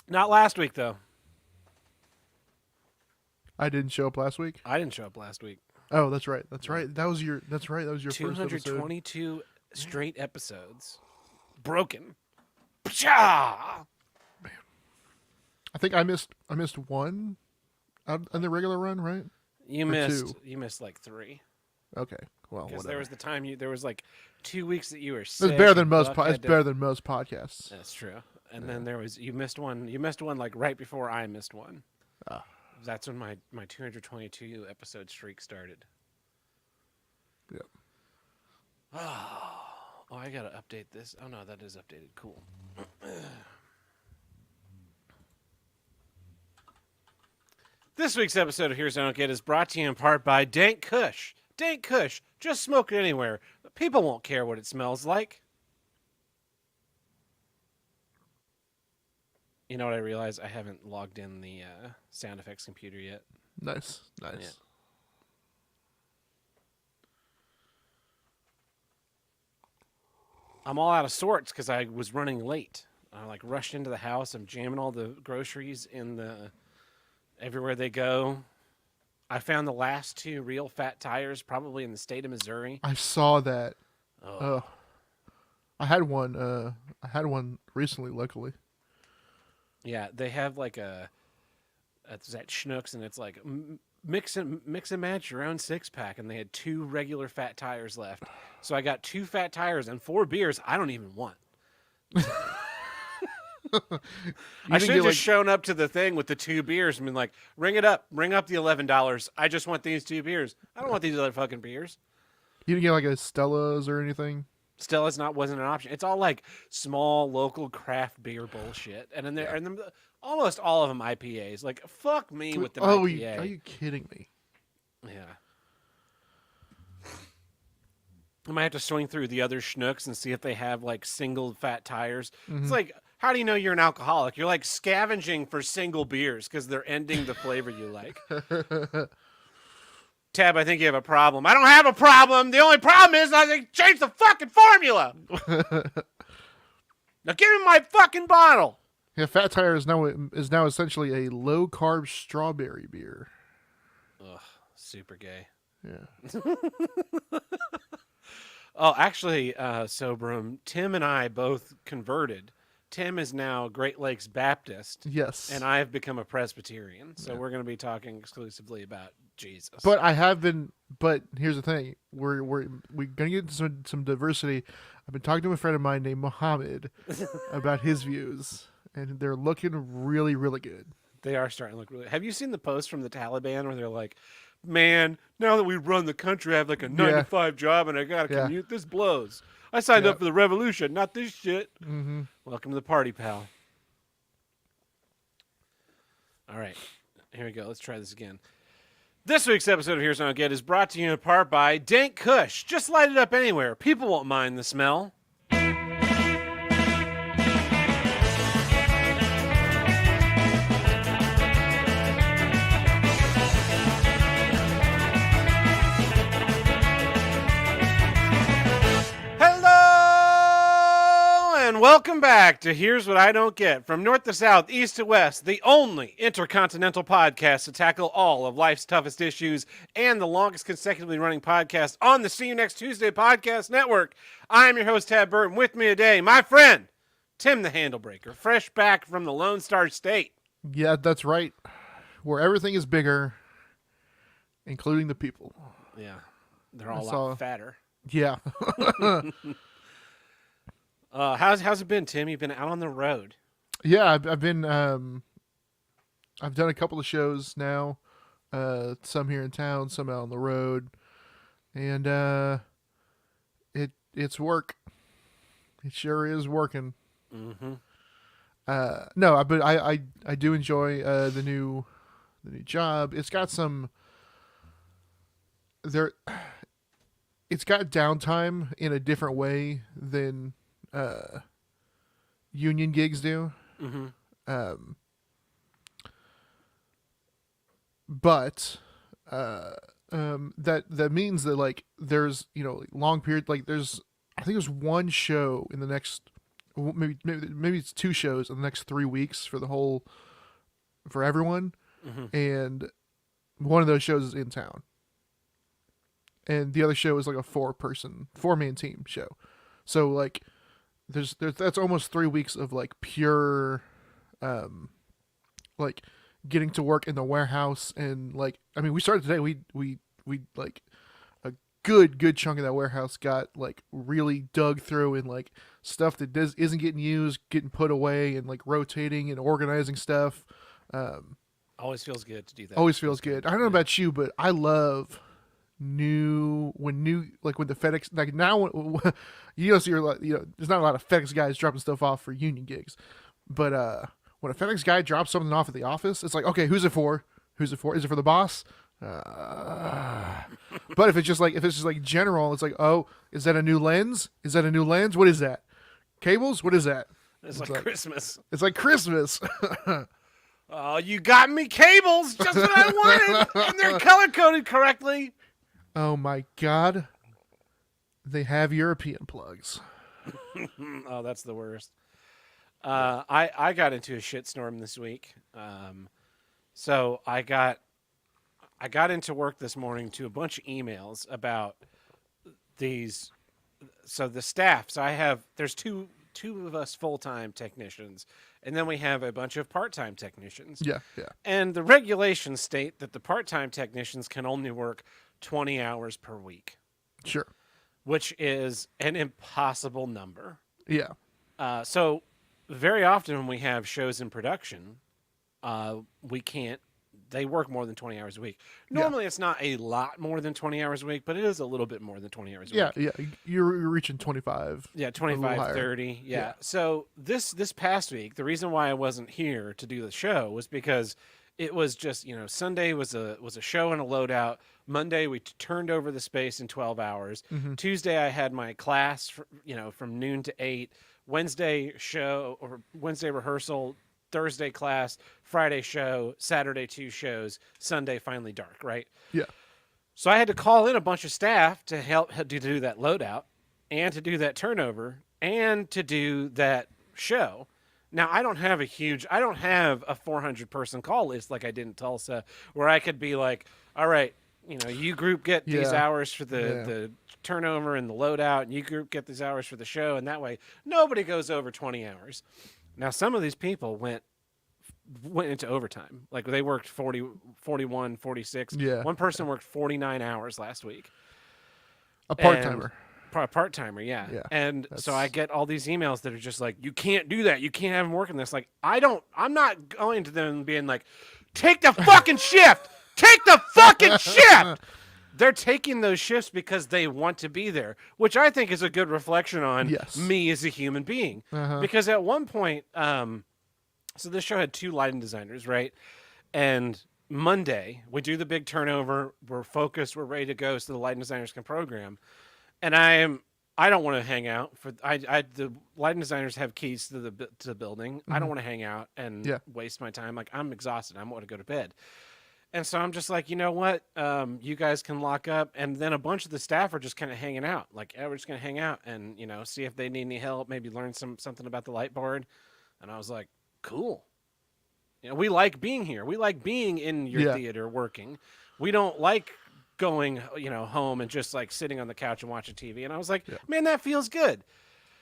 Not last week though. I didn't show up last week. I didn't show up last week. Oh, that's right. That's right. That's right. That was your first episode. 222 straight episodes. Broken. Pshaw! I think I missed one on the regular run, right? You Or missed. two. You missed like 3. Okay. Well, Because whatever. there was the time there was like 2 weeks that you were It's sick. better than most. Buck had It's to- better than most podcasts. That's true. And then there was you missed one. You missed one like right before I missed one. Ah. That's when my 222 episode streak started. Yep. Oh, I gotta update this. Oh no, that is updated. Cool. This week's episode of Here's What I Don't Get is brought to you in part by Dank Kush. Dank Kush, just smoke it anywhere. People won't care what it smells like. You know what I realized? I haven't logged in the sound effects computer yet. Nice. Yeah. I'm all out of sorts because I was running late. I like rushed into the house. I'm jamming all the groceries in the everywhere they go. I found the last 2 real fat tires, probably in the state of Missouri. I saw that. Oh, I had one. I had one recently. Luckily. yeah, they have like it's at Schnucks, and it's like mix and match your own 6-pack, and they had 2 regular fat tires left. So I got 2 fat tires and 4 beers I don't even want. I should have just shown up to the thing with the 2 beers and been like, ring it up, ring up the $11. I just want these 2 beers. I don't want these other fucking beers. You didn't get like a Stella's or anything. Stella's wasn't an option. It's all like small local craft beer bullshit, and then there and then almost all of them IPAs. Like fuck me with the IPA. Are you kidding me? Yeah. I might have to swing through the other Schnucks and see if they have like single fat tires. It's like, how do you know you're an alcoholic? You're like scavenging for single beers because they're ending the flavor you like. Tab, I think you have a problem. I don't have a problem. The only problem is I changed the fucking formula. Now give me my fucking bottle. Yeah, Fat Tire is now essentially a low carb strawberry beer. Ugh, super gay. Yeah. Oh, actually, Sobrum, Tim and I both converted. Tim is now Great Lakes Baptist, Yes. and I have become a Presbyterian. So we're going to be talking exclusively about Jesus. But I have been. But here's the thing: we're gonna get some diversity. I've been talking to a friend of mine named Mohammed about his views, and they're looking really, really good. They are starting to look really. Have you seen the post from the Taliban where they're like, "Man, now that we run the country, I have like a 9-to-5 job, and I got to commute. This blows. I signed up for the revolution, not this shit." Mm-hmm. Welcome to the party, pal. All right, here we go. Let's try this again. This week's episode of Here's What I Don't Get is brought to you in part by Dank Kush. Just light it up anywhere. People won't mind the smell. Hello and welcome back to Here's What I Don't Get. From north to south, east to west, the only intercontinental podcast to tackle all of life's toughest issues and the longest consecutively running podcast on the See You Next Tuesday podcast network. I'm your host, Tab Burton. With me today, my friend, Tim the Handlebreaker, fresh back from the Lone Star State. Yeah, that's right. Where everything is bigger, including the people. Yeah, they're all a saw- lot fatter. Yeah. How's it been, Tim? You've been out on the road. Yeah, I've been I've done a couple of shows now. Some here in town, some out on the road. And it's work. It sure is working. Mm-hmm. No, but I do enjoy the new job. It's got some it's got downtime in a different way than union gigs do. Mm-hmm. But that means that like there's long period, like there's I think there's one show in the next maybe it's 2 shows in the next 3 weeks for everyone, and one of those shows is in town, and the other show is like a 4-man team show. So like, there's that's almost 3 weeks of like pure, like getting to work in the warehouse, and like, I mean, we started today. We like a good chunk of that warehouse got like really dug through, and like stuff that isn't getting used getting put away, and like rotating and organizing stuff. Always feels good to do that. Always feels good. I don't know about you, but I love when the FedEx, like now, you don't see there's not a lot of FedEx guys dropping stuff off for union gigs, but when a FedEx guy drops something off at the office, it's like, okay, who's it for? Is it for the boss? But if it's just like general, it's like, oh, is that a new lens? What is that? Cables? What is that? It's like Christmas. It's like Christmas. Oh, you got me cables, just what I wanted, and they're color coded correctly. Oh my God, they have European plugs. Oh, that's the worst. I got into a shitstorm this week. So I got into work this morning to a bunch of emails about these. So the staff. So there's two of us full-time technicians, and then we have a bunch of part-time technicians. Yeah. And the regulations state that the part-time technicians can only work 20 hours per week. Sure. Which is an impossible number. Yeah. So very often when we have shows in production, they work more than 20 hours a week. Normally it's not a lot more than 20 hours a week, but it is a little bit more than 20 hours a week. Yeah. You're reaching 25. Yeah, 25, 30. Yeah. So this past week, the reason why I wasn't here to do the show was because it was just, Sunday was a show and a loadout. Monday we turned over the space in 12 hours. Mm-hmm. Tuesday I had my class, from noon to 8. Wednesday rehearsal, Thursday class, Friday show, Saturday 2 shows, Sunday finally dark, right? Yeah. So I had to call in a bunch of staff to help to do that loadout, and to do that turnover, and to do that show. Now I don't have a 400-person call list like I did in Tulsa, where I could be like, all right, you group get these hours for the turnover and the loadout, and you group get these hours for the show, and that way nobody goes over 20 hours. Now, some of these people went into overtime. Like, they worked 40, 41, 46. Yeah. One person worked 49 hours last week. A part-timer. A part-timer, yeah. And so I get all these emails that are just like, you can't do that. You can't have them working this. Like, I'm not going to them being like, take the fucking shift. Take the fucking shift. They're taking those shifts because they want to be there, which I think is a good reflection on me as a human being. Because at one point, so this show had 2 lighting designers, right? And Monday, we do the big turnover. We're focused. We're ready to go so the lighting designers can program. And I don't want to hang out. The lighting designers have keys to the building. Mm-hmm. I don't want to hang out and waste my time. Like, I'm exhausted. I want to go to bed. And so I'm just like, you know what? You guys can lock up. And then a bunch of the staff are just kind of hanging out. Like, we're just going to hang out and, see if they need any help, maybe learn something about the light board. And I was like, cool. We like being here. We like being in your theater working. We don't like going, home and just like sitting on the couch and watching TV. And I was like, man, that feels good.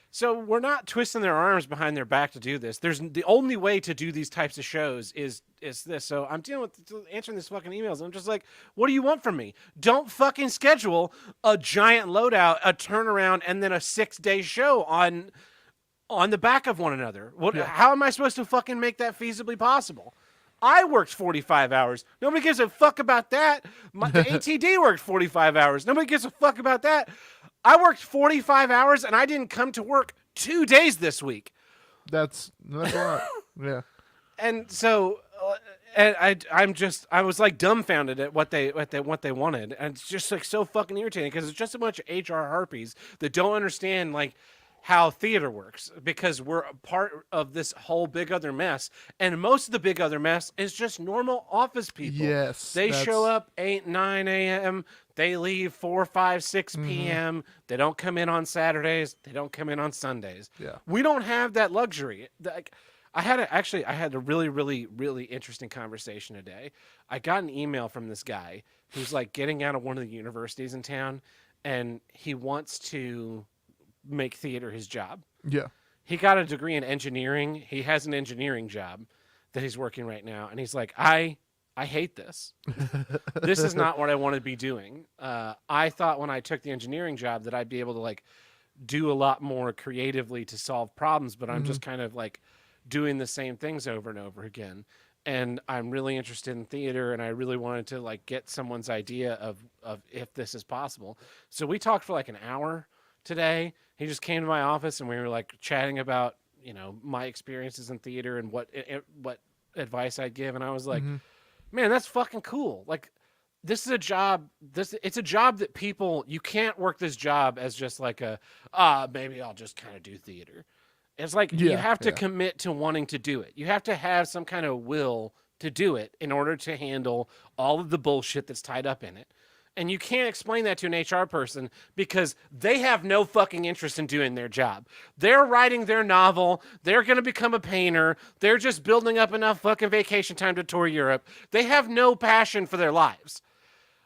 So we're not twisting their arms behind their back to do this. The only way to do these types of shows is this. So I'm answering these fucking emails. And I'm just like, what do you want from me? Don't fucking schedule a giant loadout, a turnaround, and then a 6-day show on the back of one another. How am I supposed to fucking make that feasibly possible? I worked 45 hours. Nobody gives a fuck about that. The ATD worked 45 hours. Nobody gives a fuck about that. I worked 45 hours and I didn't come to work 2 days this week. That's a lot. Yeah. And so, and I was like dumbfounded at what they wanted, and it's just like so fucking irritating because it's just a bunch of HR harpies that don't understand like how theater works because we're a part of this whole big other mess. And most of the big other mess is just normal office people. Yes, They show that's up 8, 9 a.m., they leave 4, 5, 6 p.m. They don't come in on Saturdays, they don't come in on Sundays. yeah. We don't have that luxury. Like, I had a really, really, really interesting conversation today. I got an email from this guy who's like getting out of one of the universities in town, and he wants to make theater his job. Yeah. He got a degree in engineering. He has an engineering job that he's working right now, and he's like, I hate this. This is not what I want to be doing. I thought when I took the engineering job that I'd be able to like do a lot more creatively to solve problems, but I'm just kind of like doing the same things over and over again. And I'm really interested in theater, and I really wanted to like get someone's idea of if this is possible. So we talked for like an hour today. He just came to my office, and we were like chatting about, you know, my experiences in theater and what advice I'd give. And I was like, man, that's fucking cool. Like, this is a job. It's a job that people, you can't work this job as just like maybe I'll just kind of do theater. It's like you have to commit to wanting to do it. You have to have some kind of will to do it in order to handle all of the bullshit that's tied up in it. And you can't explain that to an HR person because they have no fucking interest in doing their job. They're writing their novel. They're going to become a painter. They're just building up enough fucking vacation time to tour Europe. They have no passion for their lives.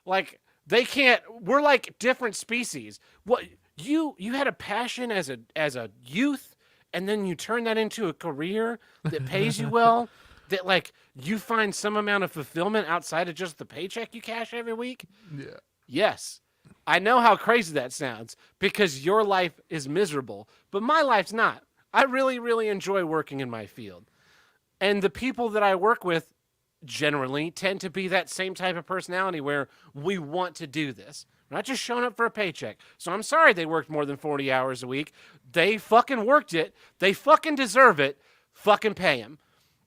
Like, they can't, we're like different species. What you had a passion as a youth, and then you turn that into a career that pays you well, that like you find some amount of fulfillment outside of just the paycheck you cash every week. Yeah. Yes. I know how crazy that sounds because your life is miserable, but my life's not. I really, really enjoy working in my field. And the people that I work with generally tend to be that same type of personality where we want to do this. We're not just showing up for a paycheck. So I'm sorry they worked more than 40 hours a week. They fucking worked it. They fucking deserve it. Fucking pay them.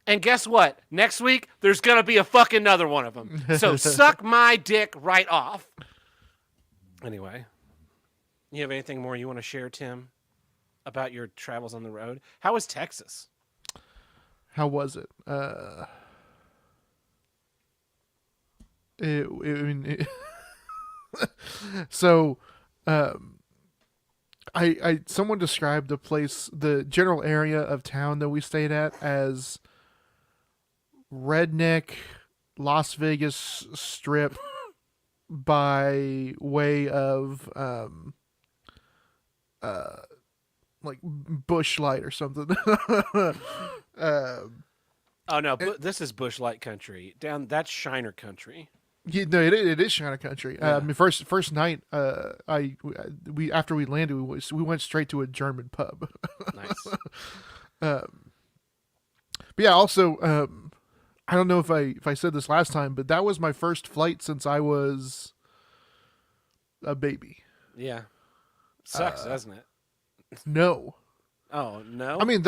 And guess what? Next week, there's going to be a fucking another one of them. So suck my dick right off. Anyway, you have anything more you want to share, Tim, about your travels on the road? How was Texas? How was it? So, I someone described the place, the general area of town that we stayed at as redneck Las Vegas Strip by way of like Bush Light or something. Oh no, this is Bush Light country. That's Shiner country. Yeah, no, it is China country. Yeah. I mean, first night, we after we landed, we went straight to a German pub. Nice. But yeah, also, I don't know if I said this last time, but that was my first flight since I was a baby. Yeah. Sucks, doesn't it? No, Oh no. I mean,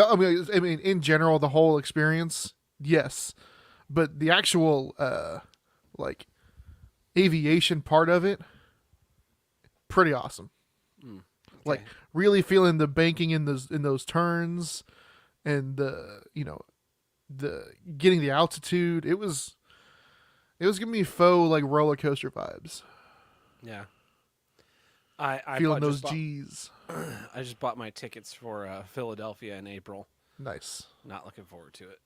in general, the whole experience, yes, but the actual like aviation part of it, pretty awesome. Okay. Like really feeling the banking in those turns, and the getting the altitude. It was giving me faux like roller coaster vibes. Yeah. I Feeling bought- those just bought- G's. I just bought my tickets for Philadelphia in April. Nice. Not looking forward to it.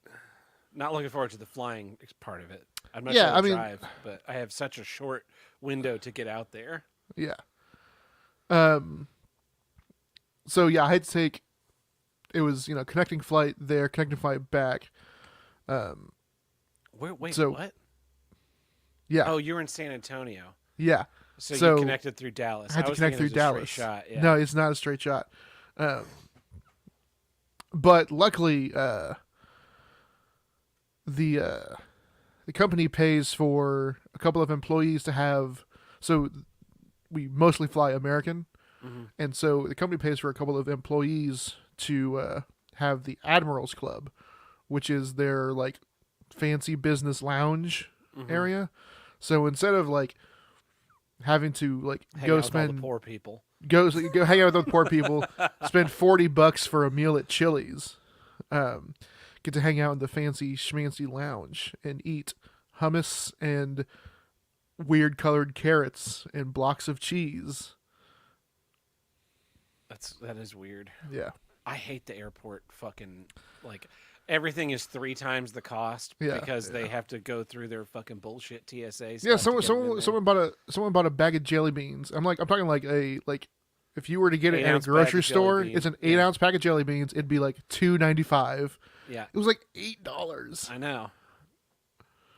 Not looking forward to the flying part of it. I'm not Yeah, sure I to mean- drive, but I have such a short window to get out there. Yeah. So yeah, I had to take. It was connecting flight there, connecting flight back. Wait, So- what? Yeah. Oh, you were in San Antonio, Yeah. so So, you connected through Dallas. I had to was connect thinking through it was a straight Dallas. Shot. Yeah. No, it's not a straight shot. But luckily, the company pays for a couple of employees to have. So we mostly fly American, Mhm. and so the company pays for a couple of employees to have the Admirals Club, which is their like fancy business lounge Mhm. area. So instead of like having to like Hang go out with all the spend poor people. go hang out with those poor people, spend $40 for a meal at Chili's, get to hang out in the fancy schmancy lounge and eat hummus and weird colored carrots and blocks of cheese. That is weird. Yeah. I hate the airport fucking like everything is 3 times the cost because they have to go through their fucking bullshit TSA stuff. Yeah, to get them in there. someone bought a bag of jelly beans. I'm talking like if you were to get it at a 8-ounce bag grocery of jelly store, beans. it's an 8-ounce pack of jelly beans. It'd be like $2.95. Yeah, It was like $8. I know.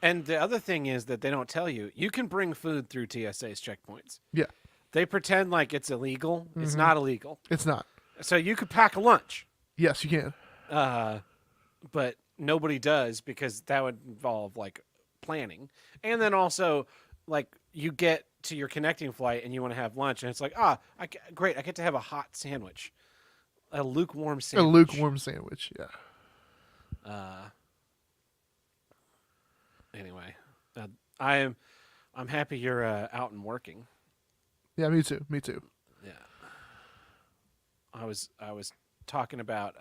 And the other thing is that they don't tell you can bring food through TSA's checkpoints. Yeah, They pretend like it's illegal. It's Mm-hmm. not illegal. it's not. So you could pack a lunch, Yes, you can. but nobody does because that would involve like planning. And then also, like you get to your connecting flight and you want to have lunch, and it's like, great, I get to have a hot sandwich, a lukewarm sandwich. A lukewarm sandwich. Yeah. Anyway, I'm happy you're out and working. Yeah, me too. Me too. Yeah. I was talking about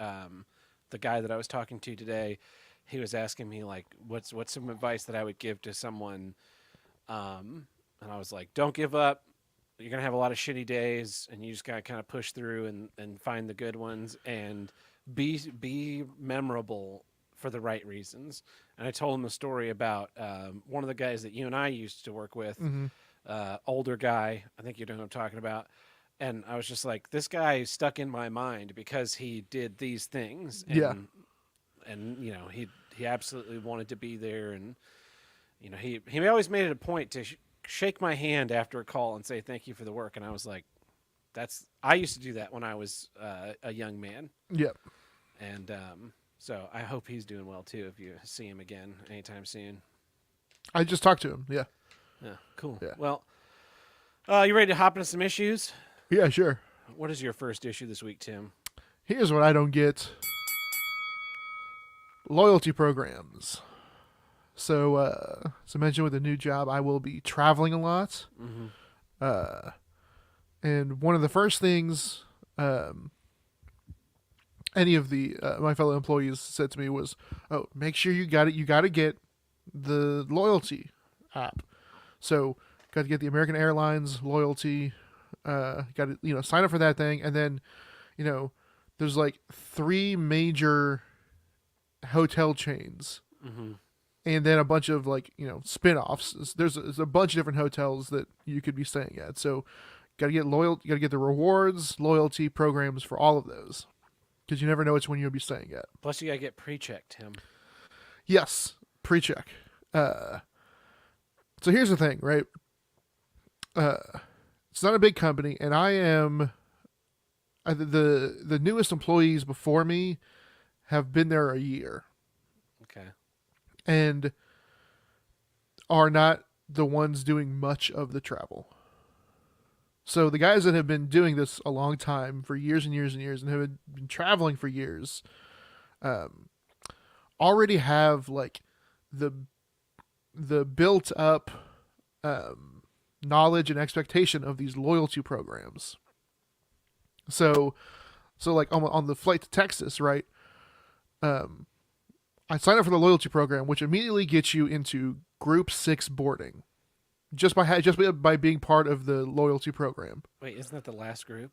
the guy that I was talking to today. He was asking me like, what's some advice that I would give to someone, and I was like, don't give up. You're gonna have a lot of shitty days, and you just gotta kind of push through and find the good ones, and be memorable for the right reasons. And I told him a story about one of the guys that you and I used to work with, older guy. I think you know who I'm talking about. And I was just like, this guy stuck in my mind because he did these things. And, Yeah. And you know, he absolutely wanted to be there, and you know, he always made it a point to shake my hand after a call and say thank you for the work. And I was like, I used to do that when I was a young man. Yep. And so I hope he's doing well too. If you see him again anytime soon. I just talked to him. Yeah. Yeah, cool. Yeah. Well, you ready to hop into some issues? Yeah, sure. What is your first issue this week, Tim? Here's what I don't get. Loyalty programs. So, as I mentioned with the new job, I will be traveling a lot. And one of the first things any of the my fellow employees said to me was, "Oh, make sure you got it. You got to get the loyalty app. So, got to get the American Airlines loyalty. Got to sign up for that thing, and then, there's like 3 major hotel chains." And then a bunch of spin-offs. There's a bunch of different hotels that you could be staying at. So, got to get the rewards, loyalty programs for all of those, because you never know which one you'll be staying at. Plus, you gotta get pre-checked, Tim. Yes, pre-check. So here's the thing, right? It's not a big company, and I am the newest employees before me have been there a year. Okay. And are not the ones doing much of the travel. So the guys that have been doing this a long time, for years and years and years, and have been traveling for years, already have like the built up knowledge and expectation of these loyalty programs. So like on the flight to Texas, right? I signed up for the loyalty program, which immediately gets you into Group 6 boarding, just by being part of the loyalty program. Wait, isn't that the last group?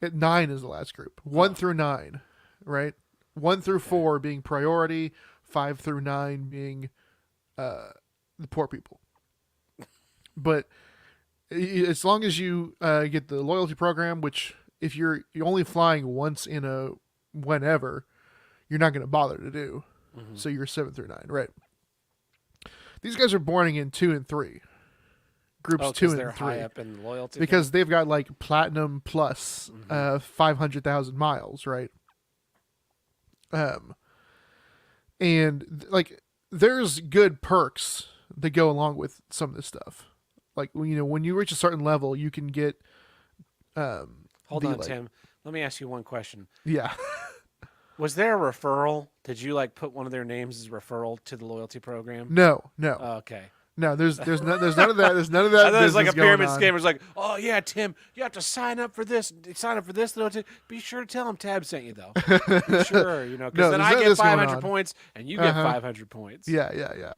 9 is the last group. 1 through 9, right? 1 through 4 being priority, 5 through 9 being the poor people. But as long as you get the loyalty program, which if you're only flying once in a whenever, you're not going to bother to do. So you're 7 through 9, right? These guys are boarding in 2 and 3. Groups 2 and 3. They're high up in loyalty. Because they've got like platinum plus 500,000 miles, right? And like there's good perks that go along with some of this stuff. Like when you reach a certain level, you can get Hold on, Tim. Let me ask you one question. Yeah. Was there a referral? Did you like put one of their names as referral to the loyalty program? No. Okay. No, there's none of that. There's none of that. I thought it was like a business going pyramid on. scam. It's like, oh yeah, Tim, you have to sign up for this. Sign up for this. Though. Be sure to tell him Tab sent you though. Be sure, No, because then there's I none of get this going 500 on. points and you get Uh-huh. 500 points. Yeah. Yeah.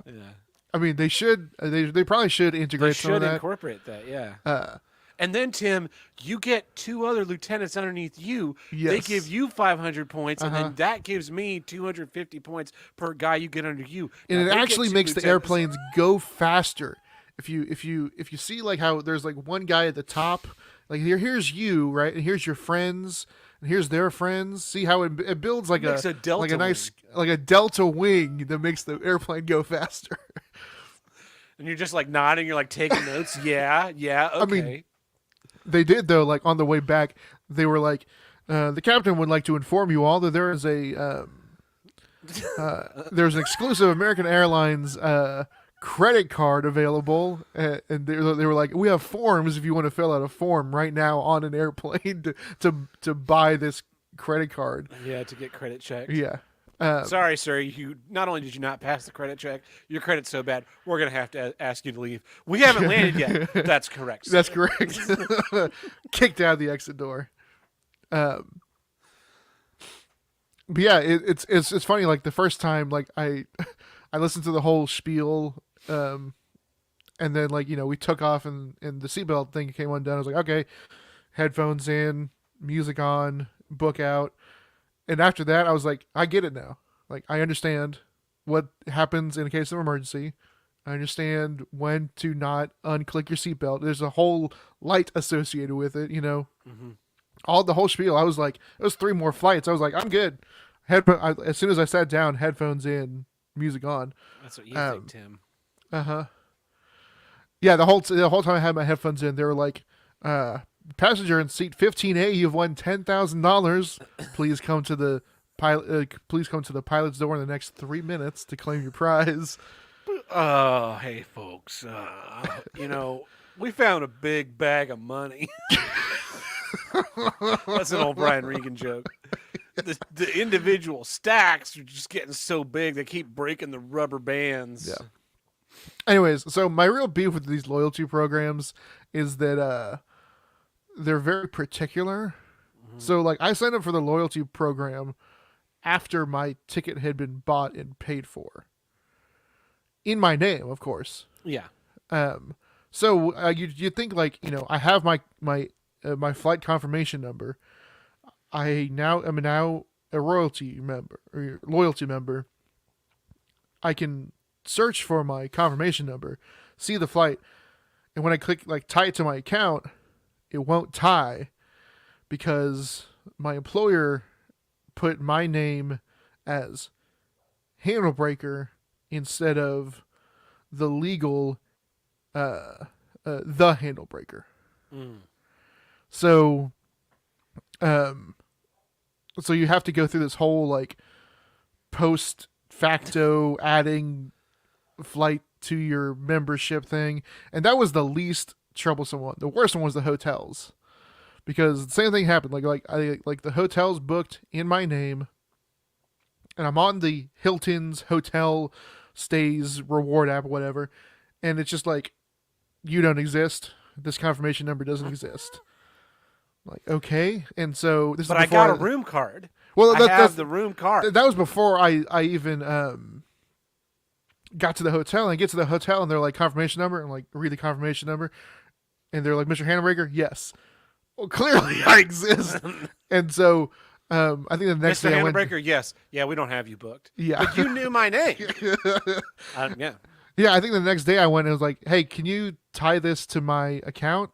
I mean, they should. They probably should They integrate some of should that. incorporate that. Yeah. Uh, And then Tim, you get 2 other lieutenants underneath you. They Yes. give you 500 points, and Uh-huh. then that gives me 250 points per guy you get under you. and Now, it they get actually 2 makes the lieutenants. airplanes go faster. If you see like how there's like one guy at the top, like here's you, right, and here's your friends, and here's their friends. See how it builds like Makes a delta like a nice like a delta wing that makes the airplane go faster. And you're just like nodding. You're like taking notes. Yeah. Okay. mean, They did though, like on the way back, they were like, the captain would like to inform you all that there is there's an exclusive American Airlines credit card available, and they were like, we have forms if you want to fill out a form right now on an airplane to buy this credit card. yeah, to get credit checked. Yeah. Sorry, sir. You not only did you not pass the credit check, your credit's so bad, we're gonna have to ask you to leave. We haven't landed yet. That's correct. Sir. That's correct. Kicked out the exit door. But yeah, it's funny. Like the first time, like I listened to the whole spiel, and then like we took off and the seatbelt thing came undone. I was like, okay, headphones in, music on, book out, and after that, I was like, I get it now. Like I understand what happens in case of emergency. I understand when to not unclick your seatbelt. There's a whole light associated with it, Mm-hmm. All the whole spiel. I was like, it was 3 more flights. I was like, I'm good. As soon as I sat down, headphones in, music on. That's what you think, Tim. Yeah, the whole time I had my headphones in, they were like, passenger in seat 15A, you've won $10,000. Please come to the pilot's door in the next 3 minutes to claim your prize. Oh, hey, folks. We found a big bag of money. That's an old Brian Regan joke. The individual stacks are just getting so big they keep breaking the rubber bands. Yeah. Anyways, so my real beef with these loyalty programs is that they're very particular. Mm-hmm. So like I signed up for the loyalty program after my ticket had been bought and paid for. In my name, of course. Yeah. So you think like, I have my flight confirmation number. I'm now a loyalty member. I can search for my confirmation number, see the flight, and when I click like tie it to my account, it won't tie because my employer put my name as Handlebreaker instead of the legal the Handlebreaker. Mm. So so you have to go through this whole like post facto adding flight to your membership thing, and that was the least troublesome one. The worst one was the hotels, because the same thing happened. Like the hotels booked in my name, and I'm on the Hilton's hotel stays reward app or whatever, and it's just like, you don't exist. This confirmation number doesn't exist. Like, okay, and so this. But is I before got a room card. Well, I have the room card. that was before I even got to the hotel. And I get to the hotel and they're like, confirmation number. I'm like, read the confirmation number, and they're like, Mr. Handlebreaker, yes. Well, clearly I exist. And so I think the next Mr. day I went. Handlebreaker, yes. Yeah, we don't have you booked. Yeah. But you knew my name. Yeah. Yeah, I think the next day I went and was like, hey, can you tie this to my account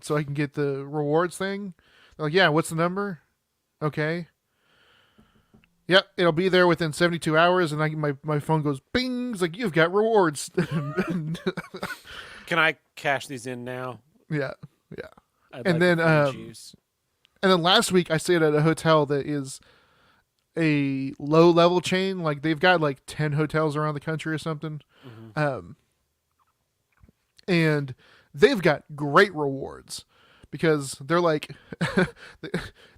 so I can get the rewards thing? They're like, yeah, what's the number? Okay. Yep, it'll be there within 72 hours, and my phone goes bing. It's like, you've got rewards. Can I cash these in now? Yeah. I'd And like then, a free juice. And then last week I stayed at a hotel that is a low level chain. Like they've got like 10 hotels around the country or something. Mm-hmm. And they've got great rewards because they're like,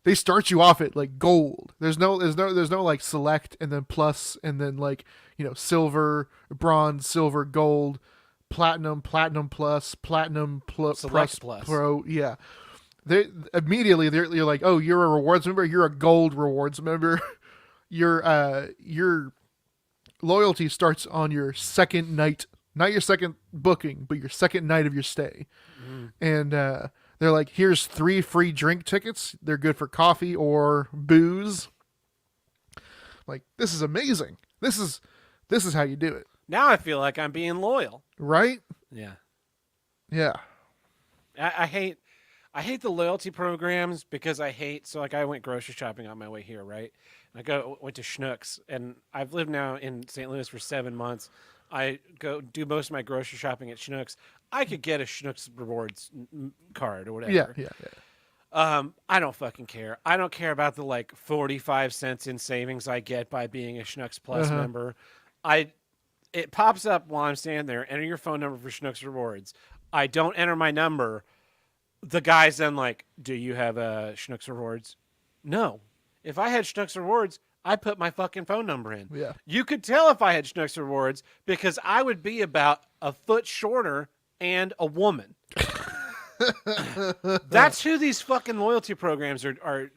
they start you off at like gold. There's no like select and then plus and then like, silver, bronze, silver, gold, platinum, platinum plus, platinum Select plus plus. pro. Yeah, they immediately you're like, oh, you're a rewards member. You're a gold rewards member. Your loyalty starts on your second night, not your second booking, but your second night of your stay. Mm. And they're like, here's 3 free drink tickets. They're good for coffee or booze. Like, this is amazing. This is how you do it, Now I feel like I'm being loyal. right? Yeah. Yeah. I hate the loyalty programs because so like I went grocery shopping on my way here, right? And went to Schnucks, and I've lived now in St. Louis for 7 months. I go do most of my grocery shopping at Schnucks. I could get a Schnucks rewards card or whatever. Yeah. I don't fucking care. I don't care about the like 45 cents in savings I get by being a Schnucks Plus member. It pops up while I'm standing there. Enter your phone number for Schnucks Rewards. I don't enter my number. The guy's then like, "Do you have a Schnucks Rewards?" No. If I had Schnucks Rewards, I put my fucking phone number in. Yeah. You could tell if I had Schnucks Rewards because I would be about a foot shorter and a woman. That's who these fucking loyalty programs are.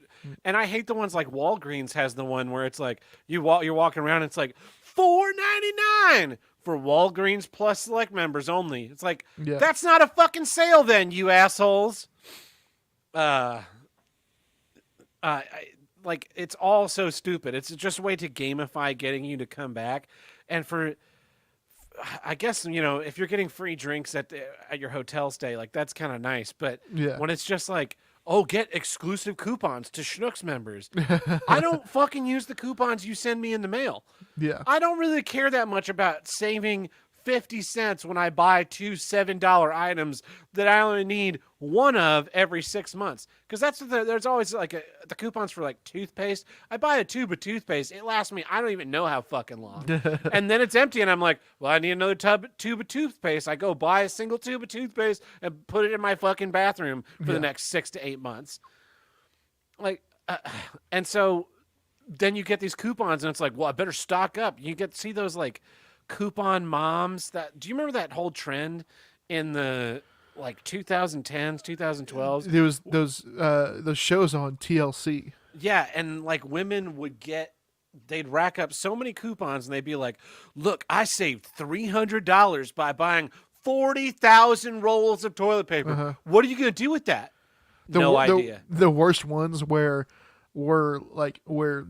And I hate the ones like Walgreens has the one where it's like you're walking around and it's like $4.99 for Walgreens Plus Select members only. It's like that's not a fucking sale then, you assholes. Like it's all so stupid. It's just a way to gamify getting you to come back. And I guess, if you're getting free drinks at your hotel stay, like that's kind of nice. But when it's just like, oh, get exclusive coupons to Schnucks members. I don't fucking use the coupons you send me in the mail. Yeah. I don't really care that much about saving 50 cents when I buy 2 $7 items that I only need one of every 6 months. Because there's always like the coupons for like toothpaste. I buy a tube of toothpaste. It lasts me, I don't even know how fucking long. And then it's empty and I'm like, well, I need another tube of toothpaste. I go buy a single tube of toothpaste and put it in my fucking bathroom for the next 6 to 8 months. Like, and so then you get these coupons and it's like, well, I better stock up. You see those like coupon moms do you remember that whole trend in the like 2010s 2012s? There was those shows on TLC. Yeah, and like women they'd rack up so many coupons and they'd be like, look, I saved $300 by buying 40,000 rolls of toilet paper. What are you gonna do with that? No idea. The worst ones were where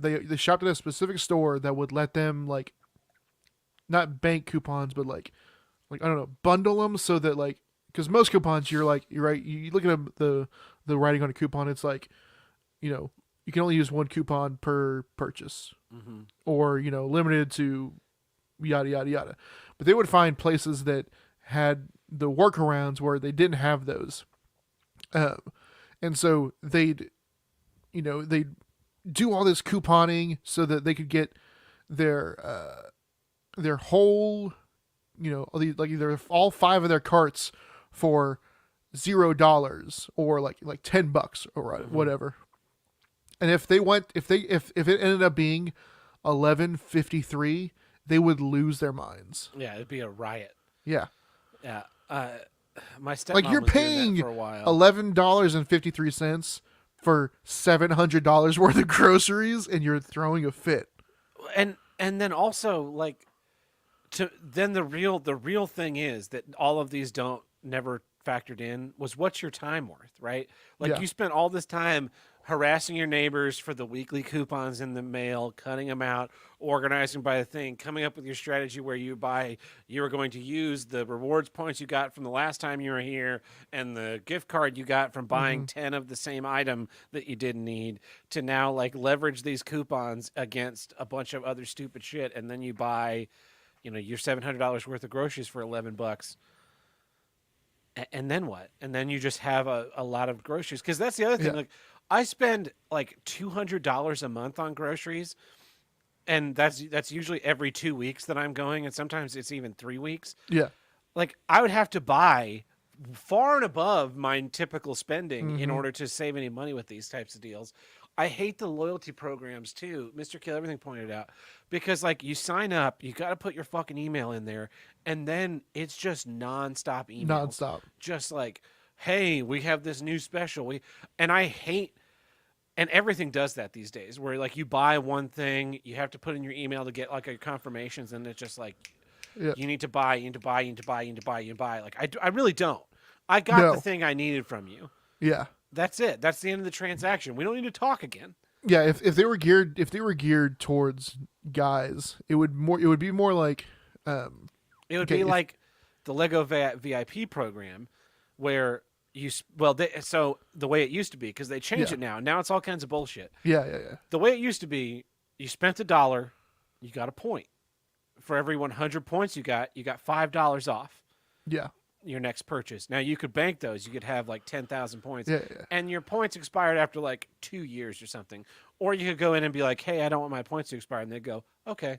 they shopped at a specific store that would let them like not bank coupons, but like I don't know, bundle them so that like, because most coupons you're right, you look at the writing on a coupon, it's like, you can only use one coupon per purchase, or limited to yada yada yada. But they would find places that had the workarounds where they didn't have those, and so they'd do all this couponing so that they could get their whole, like either all 5 of their carts for $0 or like $10 or whatever. And if it ended up being $11.53, they would lose their minds. Yeah, it'd be a riot. Yeah. Yeah. My stepmom Like you're was doing paying that for a while. $11.53 for $700 worth of groceries, and you're throwing a fit. And then also like the real thing is that all of these never factored in was what's your time worth, right? Like you spent all this time harassing your neighbors for the weekly coupons in the mail, cutting them out, organizing by the thing, coming up with your strategy where you were going to use the rewards points you got from the last time you were here and the gift card you got from buying 10 of the same item that you didn't need to now like leverage these coupons against a bunch of other stupid shit. And then you buy, your $700 worth of groceries for $11. And then what? And then you just have a lot of groceries. Because that's the other thing. Like, I spend like $200 a month on groceries, and that's usually every 2 weeks that I'm going, and sometimes it's even 3 weeks. Yeah. Like, I would have to buy far and above my typical spending in order to save any money with these types of deals. I hate the loyalty programs too. Mr. Kill Everything pointed out because like you sign up, you got to put your fucking email in there, and then it's just nonstop emails, Nonstop. just like, hey, we have this new special. And I hate. And everything does that these days, where like you buy one thing, you have to put in your email to get like a confirmations, and it's just like Yeah. you need to buy, you need to buy, you need to buy, you need to buy, you need to buy. Like I really don't. I got No. the thing I needed from you. Yeah. That's it. That's the end of the transaction. We don't need to talk again. Yeah, if they were geared towards guys, it would be more like It would Okay, be if- like the Lego VIP program, where so the way it used to be, because they changed Yeah. it now. Now it's all kinds of bullshit. yeah. The way it used to be, you spent $1, you got a point. For every 100 points you got $5 off Yeah. your next purchase. Now you could bank those. You could have like 10,000 points. Yeah. And your points expired after like 2 years or something. Or you could go in and be like, hey, I don't want my points to expire. And they'd go, okay.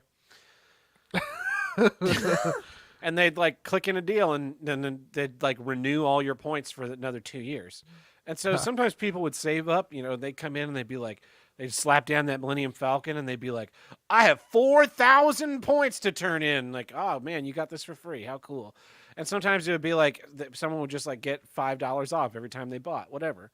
And they'd like click in a deal, and then they'd like renew all your points for another 2 years. And so sometimes people would save up, they'd come in and they'd be like, they'd slap down that Millennium Falcon and they'd be like, I have 4,000 points to turn in. Like, oh man, you got this for free. How cool. And sometimes it would be like someone would just like get $5 off every time they bought, whatever.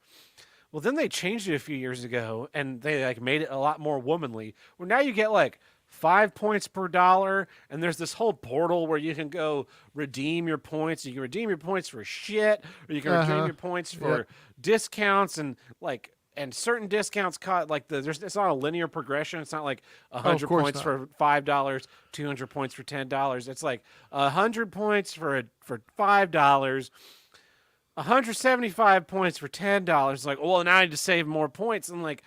Well, then they changed it a few years ago, and they like made it a lot more womanly. Where now you get like 5 points per dollar, and there's this whole portal where you can go redeem your points. You can redeem your points for shit, or you can redeem your points for discounts, and certain discounts caught like it's not a linear progression. It's not like 100 course points not. for $5, 200 points for $10. It's like 100 points for $5. 175 points for $10. Like, well, now I need to save more points. And like,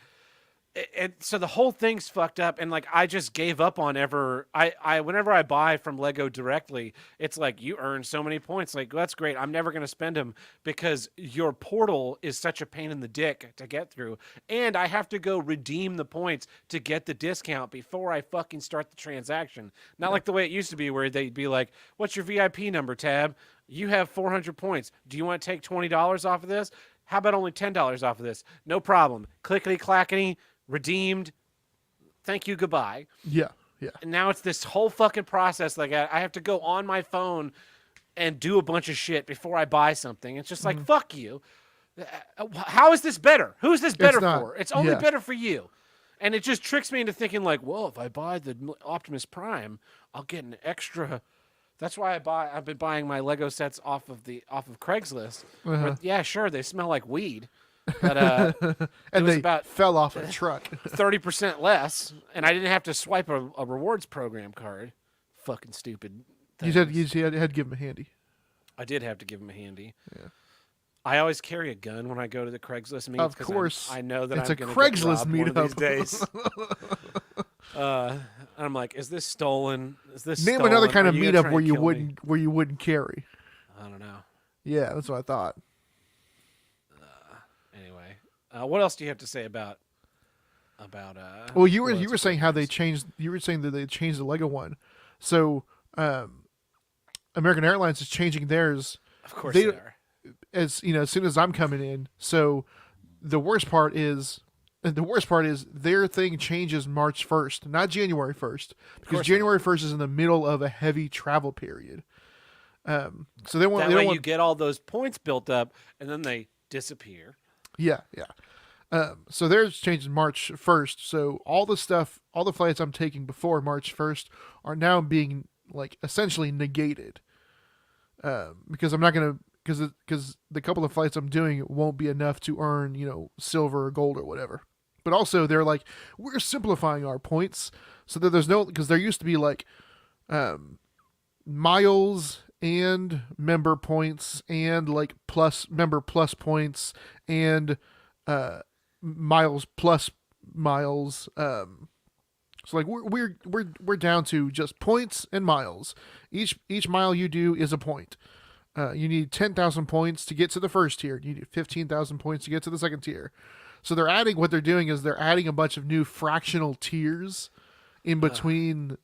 so the whole thing's fucked up. And like, I just gave up on whenever I buy from Lego directly, it's like, you earn so many points. Like, that's great. I'm never going to spend them because your portal is such a pain in the dick to get through. And I have to go redeem the points to get the discount before I fucking start the transaction. Not like the way it used to be where they'd be like, what's your VIP number, Tab? You have 400 points. Do you want to take $20 off of this? How about only $10 off of this? No problem. Clickety clackety, redeemed. Thank you, goodbye. Yeah. And now it's this whole fucking process. Like I have to go on my phone and do a bunch of shit before I buy something. It's just like, fuck you. How is this better? Who's this better not. for? It's only Yeah. better for you. And it just tricks me into thinking like, well, if I buy the Optimus Prime, I'll get an extra. That's why I've been buying my Lego sets off of Craigslist. Where, yeah, sure, they smell like weed, but And was they about- fell off a truck. 30% less, and I didn't have to swipe a rewards program card. Fucking stupid. You things. had to give him a handy. I did have to give him a handy. Yeah. I always carry a gun when I go to the Craigslist meets. Of 'cause course. I know that It's I'm a gonna Craigslist get robbed one of meetup. these days. I'm like, is this stolen? Is this Name stolen? another kind Are of you gonna meetup try where and you kill me? wouldn't carry. I don't know. Yeah, that's what I thought. Anyway, what else do you have to say about? Well, you were loyalty saying how they programs? changed. You were saying that they changed the Lego one. So, American Airlines is changing theirs Of course they- they are. as soon as I'm coming in. So, the worst part is their thing changes March 1st, not January 1st, because course January 1st is in the middle of a heavy travel period. So they want That they way don't you want get all those points built up, and then they disappear. Yeah. So theirs changes March 1st. So all the flights I'm taking before March 1st are now being like essentially negated. Because I'm not gonna because the couple of flights I'm doing won't be enough to earn silver or gold or whatever. But also they're like, we're simplifying our points so that there's no, because there used to be like miles and member points and like member plus points and miles plus miles. So like we're down to just points and miles. Each mile you do is a point. You need 10,000 points to get to the first tier. You need 15,000 points to get to the second tier. So what they're doing is they're adding a bunch of new fractional tiers in between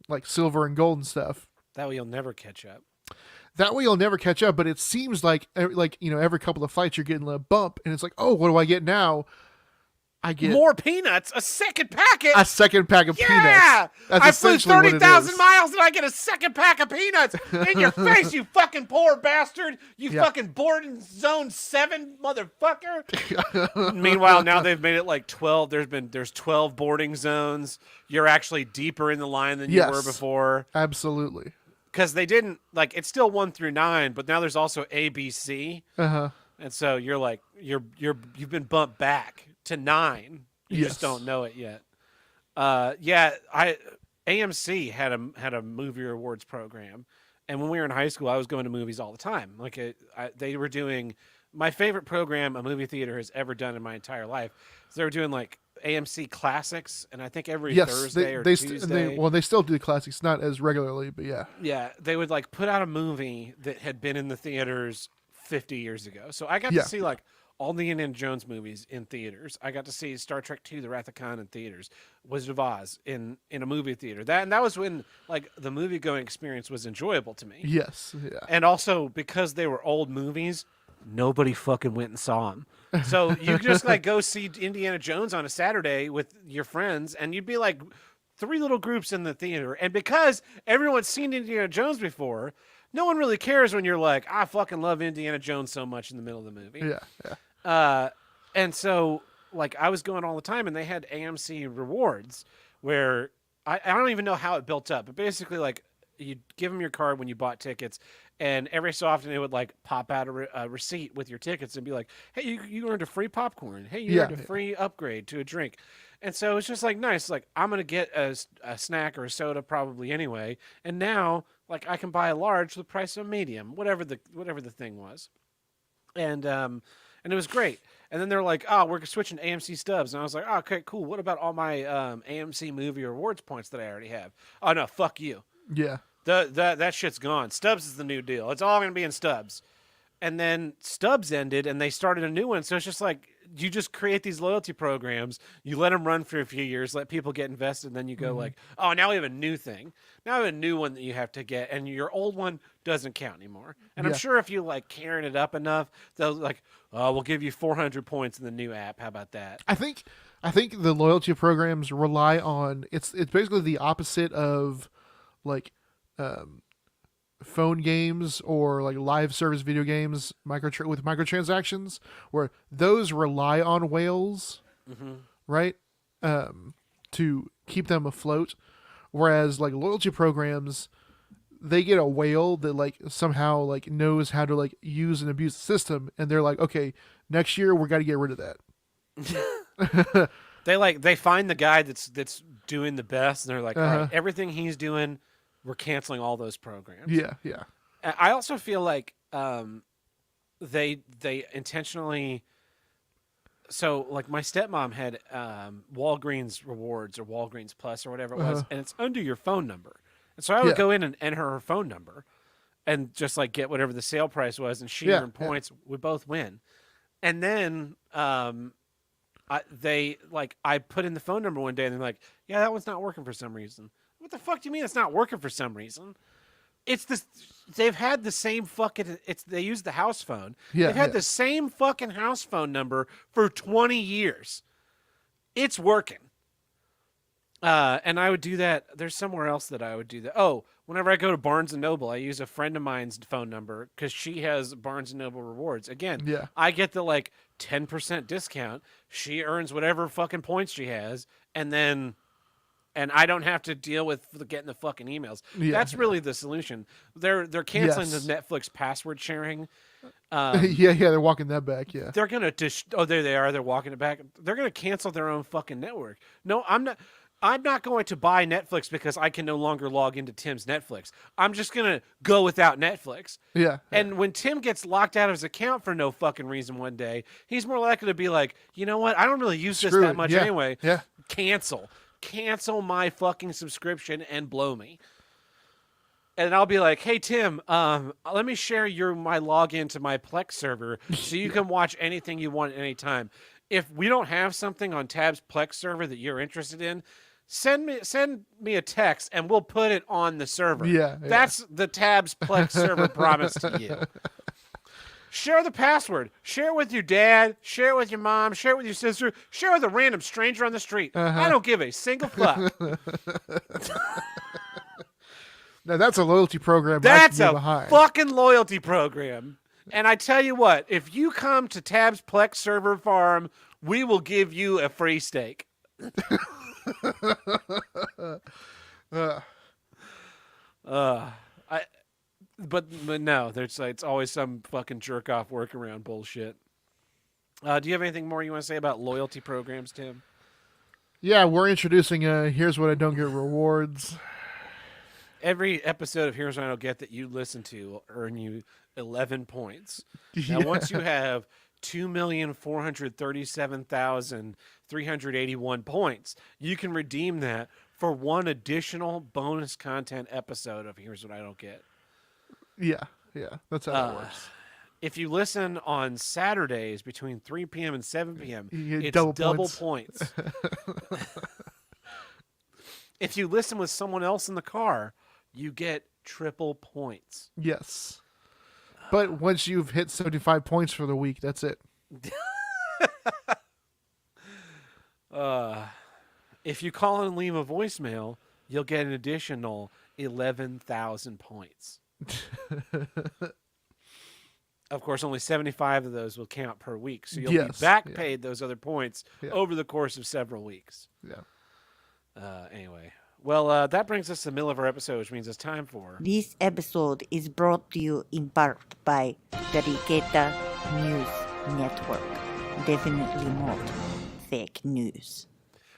like silver and gold and stuff. That way you'll never catch up. That way you'll never catch up, but it seems like every couple of flights you're getting a bump and it's like, oh, what do I get now? I get more peanuts, a second packet. a second pack of Yeah, peanuts. That's I flew essentially what it 30,000 is. miles and I get a second pack of peanuts in your face, you fucking poor bastard. You Yeah. fucking born in zone 7, motherfucker. Meanwhile, now they've made it like 12. There's 12 boarding zones. You're actually deeper in the line than you were Yes. before. Absolutely. Because they didn't, like, it's still 1 through 9, but now there's also A, B, C. Uh-huh. And so you're like, you've been bumped back to 9. You Yes. just don't know it yet. AMC had a movie awards program, and when we were in high school, I was going to movies all the time. Like they were doing my favorite program a movie theater has ever done in my entire life. So they were doing like AMC classics, and I think every Yes, Thursday or they Tuesday. they still do classics, not as regularly, but yeah. Yeah, they would like put out a movie that had been in the theaters 50 years ago. So I got Yeah. to see like all the Indiana Jones movies in theaters. I got to see Star Trek II: The Wrath of Khan in theaters. Wizard of Oz in a movie theater. That was when like the movie going experience was enjoyable to me. Yes, yeah. And also because they were old movies, nobody fucking went and saw them. So you could just like go see Indiana Jones on a Saturday with your friends, and you'd be like 3 little groups in the theater. And because everyone's seen Indiana Jones before, no one really cares when you're like, I fucking love Indiana Jones so much in the middle of the movie. Yeah. And so like I was going all the time, and they had AMC rewards where I don't even know how it built up, but basically like you'd give them your card when you bought tickets, and every so often it would like pop out a receipt with your tickets and be like, hey, you earned a free popcorn. Hey, you Yeah. earned a free upgrade to a drink. And so it's just like nice. Like I'm going to get a snack or a soda probably anyway. And now like I can buy a large for the price of a medium, whatever the thing was. And it was great. And then they're like, oh, we're switching to AMC stubs. And I was like, oh, okay, cool. What about all my AMC movie rewards points that I already have? Oh, no, fuck you. Yeah. That shit's gone. Stubs is the new deal. It's all going to be in Stubs. And then Stubs ended, and they started a new one. So it's just like you just create these loyalty programs. You let them run for a few years, let people get invested, and then you go like, oh, now we have a new thing. Now we have a new one that you have to get, and your old one doesn't count anymore. And I'm Yeah. sure if you like carrying it up enough, they'll like, oh, we'll give you 400 points in the new app. How about that? I think the loyalty programs rely on it's basically the opposite of like phone games or like live service video games with microtransactions, where those rely on whales, right, to keep them afloat, whereas like loyalty programs, they get a whale that like somehow like knows how to like use and abuse the system, and they're like, okay, next year we got to get rid of that. They find the guy that's doing the best, and they're like, all Uh-huh. right, everything he's doing, we're canceling all those programs. Yeah. I also feel like they intentionally. So like my stepmom had Walgreens Rewards or Walgreens Plus or whatever it was, Uh-huh. and it's under your phone number. And so I would Yeah. go in and enter her phone number, and just like get whatever the sale price was, and she Yeah, earned yeah. points. We both win, and then I put in the phone number one day, and they're like, "Yeah, that one's not working for some reason." What the fuck do you mean it's not working for some reason? It's this. They've had the same fucking. They use the house phone. Yeah, They've had yeah. the same fucking house phone number for 20 years. It's working. And I would do that. There's somewhere else that I would do that. Oh, whenever I go to Barnes and Noble, I use a friend of mine's phone number because she has Barnes and Noble rewards. Again, Yeah. I get the like 10% discount. She earns whatever fucking points she has, and I don't have to deal with getting the fucking emails. Yeah. That's really the solution. They're canceling Yes. the Netflix password sharing. Yeah, they're walking that back. Yeah. They're gonna oh, there they are. They're walking it back. They're gonna cancel their own fucking network. No, I'm not. I'm not going to buy Netflix because I can no longer log into Tim's Netflix. I'm just gonna go without Netflix. Yeah. And when Tim gets locked out of his account for no fucking reason one day, he's more likely to be like, you know what? I don't really use this Screw that it. much Yeah. anyway. Yeah. Cancel my fucking subscription and blow me. And I'll be like, hey Tim, let me share my login to my Plex server so you can watch anything you want at any time. If we don't have something on Tab's Plex server that you're interested in, send me a text and we'll put it on the server. Yeah. That's the Tab's Plex server promise to you. Share the password. Share it with your dad. Share it with your mom. Share it with your sister. Share it with a random stranger on the street. I don't give a single fuck. Now that's a loyalty program. That's I can a get behind. fucking loyalty program. And I tell you what, if you come to Tab's Plex server farm, we will give you a free steak. But no, it's always some fucking jerk off workaround bullshit. Do you have anything more you want to say about loyalty programs, Tim? Yeah, we're introducing Here's What I Don't Get rewards. Every episode of Here's What I Don't Get that you listen to will earn you 11 points. Now, once you have 2,437,381 points, you can redeem that for one additional bonus content episode of Here's What I Don't Get. Yeah, that's how that works. If you listen on Saturdays between 3 p.m. and 7 p.m., You get it's double points. If you listen with someone else in the car, you get triple points. Yes. But once you've hit 75 points for the week, that's it. If you call and leave a voicemail, you'll get an additional 11,000 points. Of course, only 75 of those will count per week, so you'll be back paid those other points over the course of several weeks. Yeah. Anyway, well, that brings us to the middle of our episode, which means it's time for... This episode is brought to you in part by the Riqueta News Network. Definitely not fake news.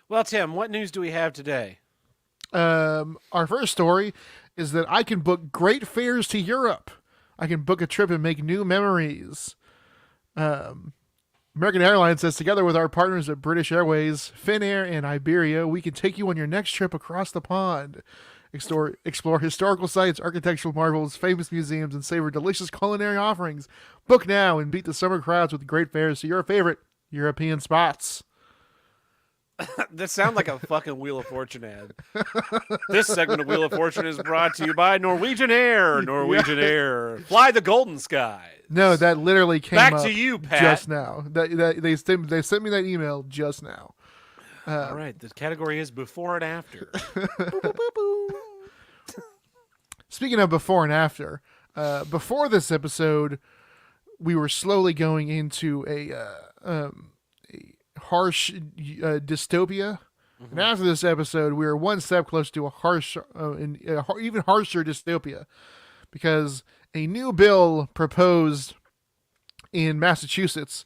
Well, Tim, what news do we have today? Our first story is that I can book great fares to Europe. I can book a trip and make new memories. American Airlines says, together with our partners at British Airways, Finnair, and Iberia, we can take you on your next trip across the pond. Explore historical sites, architectural marvels, famous museums, and savor delicious culinary offerings. Book now and beat the summer crowds with great fares to your favorite European spots. That sounds like a fucking Wheel of Fortune ad. This segment of Wheel of Fortune is brought to you by Norwegian Air. Norwegian Air. Fly the golden skies. No, that literally came Back up to you, Pat. just now. They sent me that email just now. All right, the category is before and after. Speaking of before and after, before this episode, we were slowly going into a harsh dystopia. Mm-hmm. And after this episode, we are one step closer to a harsh, even harsher dystopia, because a new bill proposed in Massachusetts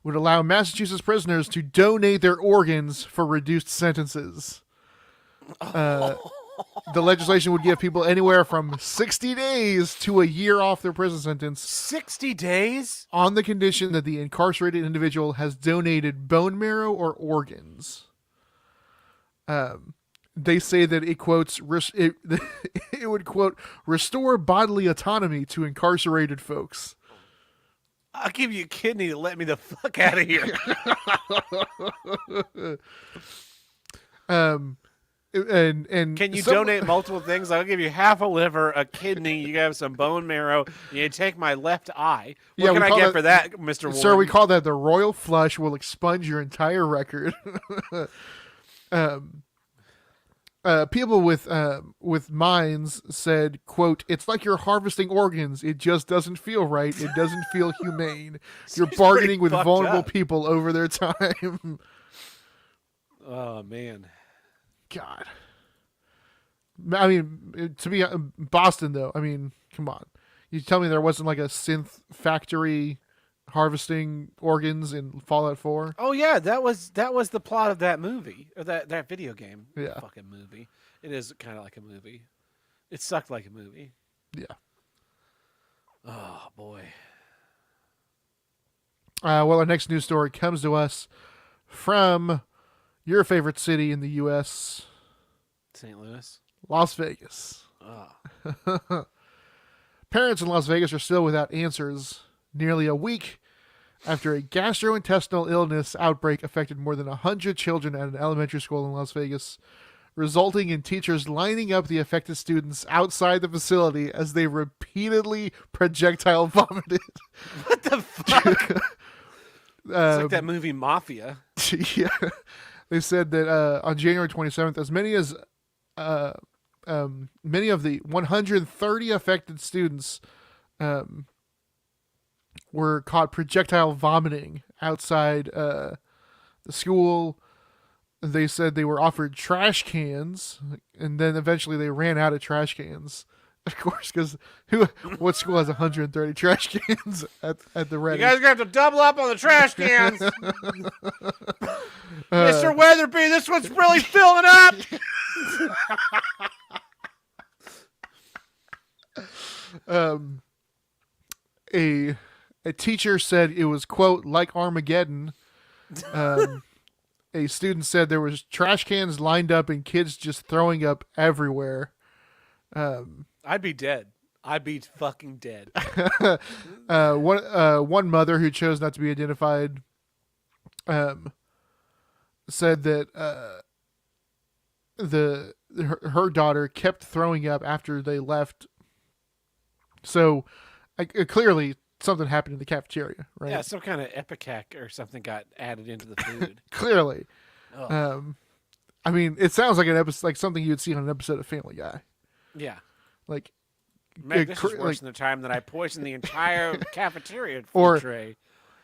would allow Massachusetts prisoners to donate their organs for reduced sentences. The legislation would give people anywhere from 60 days to a year off their prison sentence. 60 days? On the condition that the incarcerated individual has donated bone marrow or organs. They say that it quotes it would quote restore bodily autonomy to incarcerated folks. I'll give you a kidney to let me the fuck out of here. And can you donate multiple things? I'll give you half a liver, a kidney. You have some bone marrow. You take my left eye. What can I get for that, Mr. Warren? Sir, we call that the royal flush. Will expunge your entire record. People with minds said, quote, "It's like you're harvesting organs. It just doesn't feel right. It doesn't feel humane. You're bargaining with vulnerable people over their time." Oh, man. God. I mean, to be Boston, though, I mean, come on. You tell me there wasn't like a synth factory harvesting organs in Fallout 4? Oh yeah, that was the plot of that movie or that video game. Yeah, fucking movie. It is kind of like a movie. It sucked like a movie. Yeah. Oh boy. Well, our next news story comes to us from your favorite city in the U.S., St. Louis, Las Vegas. Oh. Parents in Las Vegas are still without answers nearly a week after a gastrointestinal illness outbreak affected more than 100 children at an elementary school in Las Vegas resulting in teachers lining up the affected students outside the facility as they repeatedly projectile vomited. What the fuck? It's like that movie Mafia. Yeah. They said that on January 27th, as many as many of the 130 affected students were caught projectile vomiting outside the school. They said they were offered trash cans, and then eventually they ran out of trash cans. Of course, because what school has 130 trash cans at the ready? You guys are going to have to double up on the trash cans. Mr. Weatherby, this one's really filling up. A teacher said it was, quote, like Armageddon. A student said there was trash cans lined up and kids just throwing up everywhere. I'd be dead. I'd be fucking dead. One mother who chose not to be identified said that her daughter kept throwing up after they left. So clearly something happened in the cafeteria, right? Yeah, some kind of Epicac or something got added into the food. Clearly. Oh. I mean, it sounds like an episode, like something you'd see on an episode of Family Guy. Yeah. Like, Man, this is worse than the time that I poisoned the entire cafeteria food Or- tray.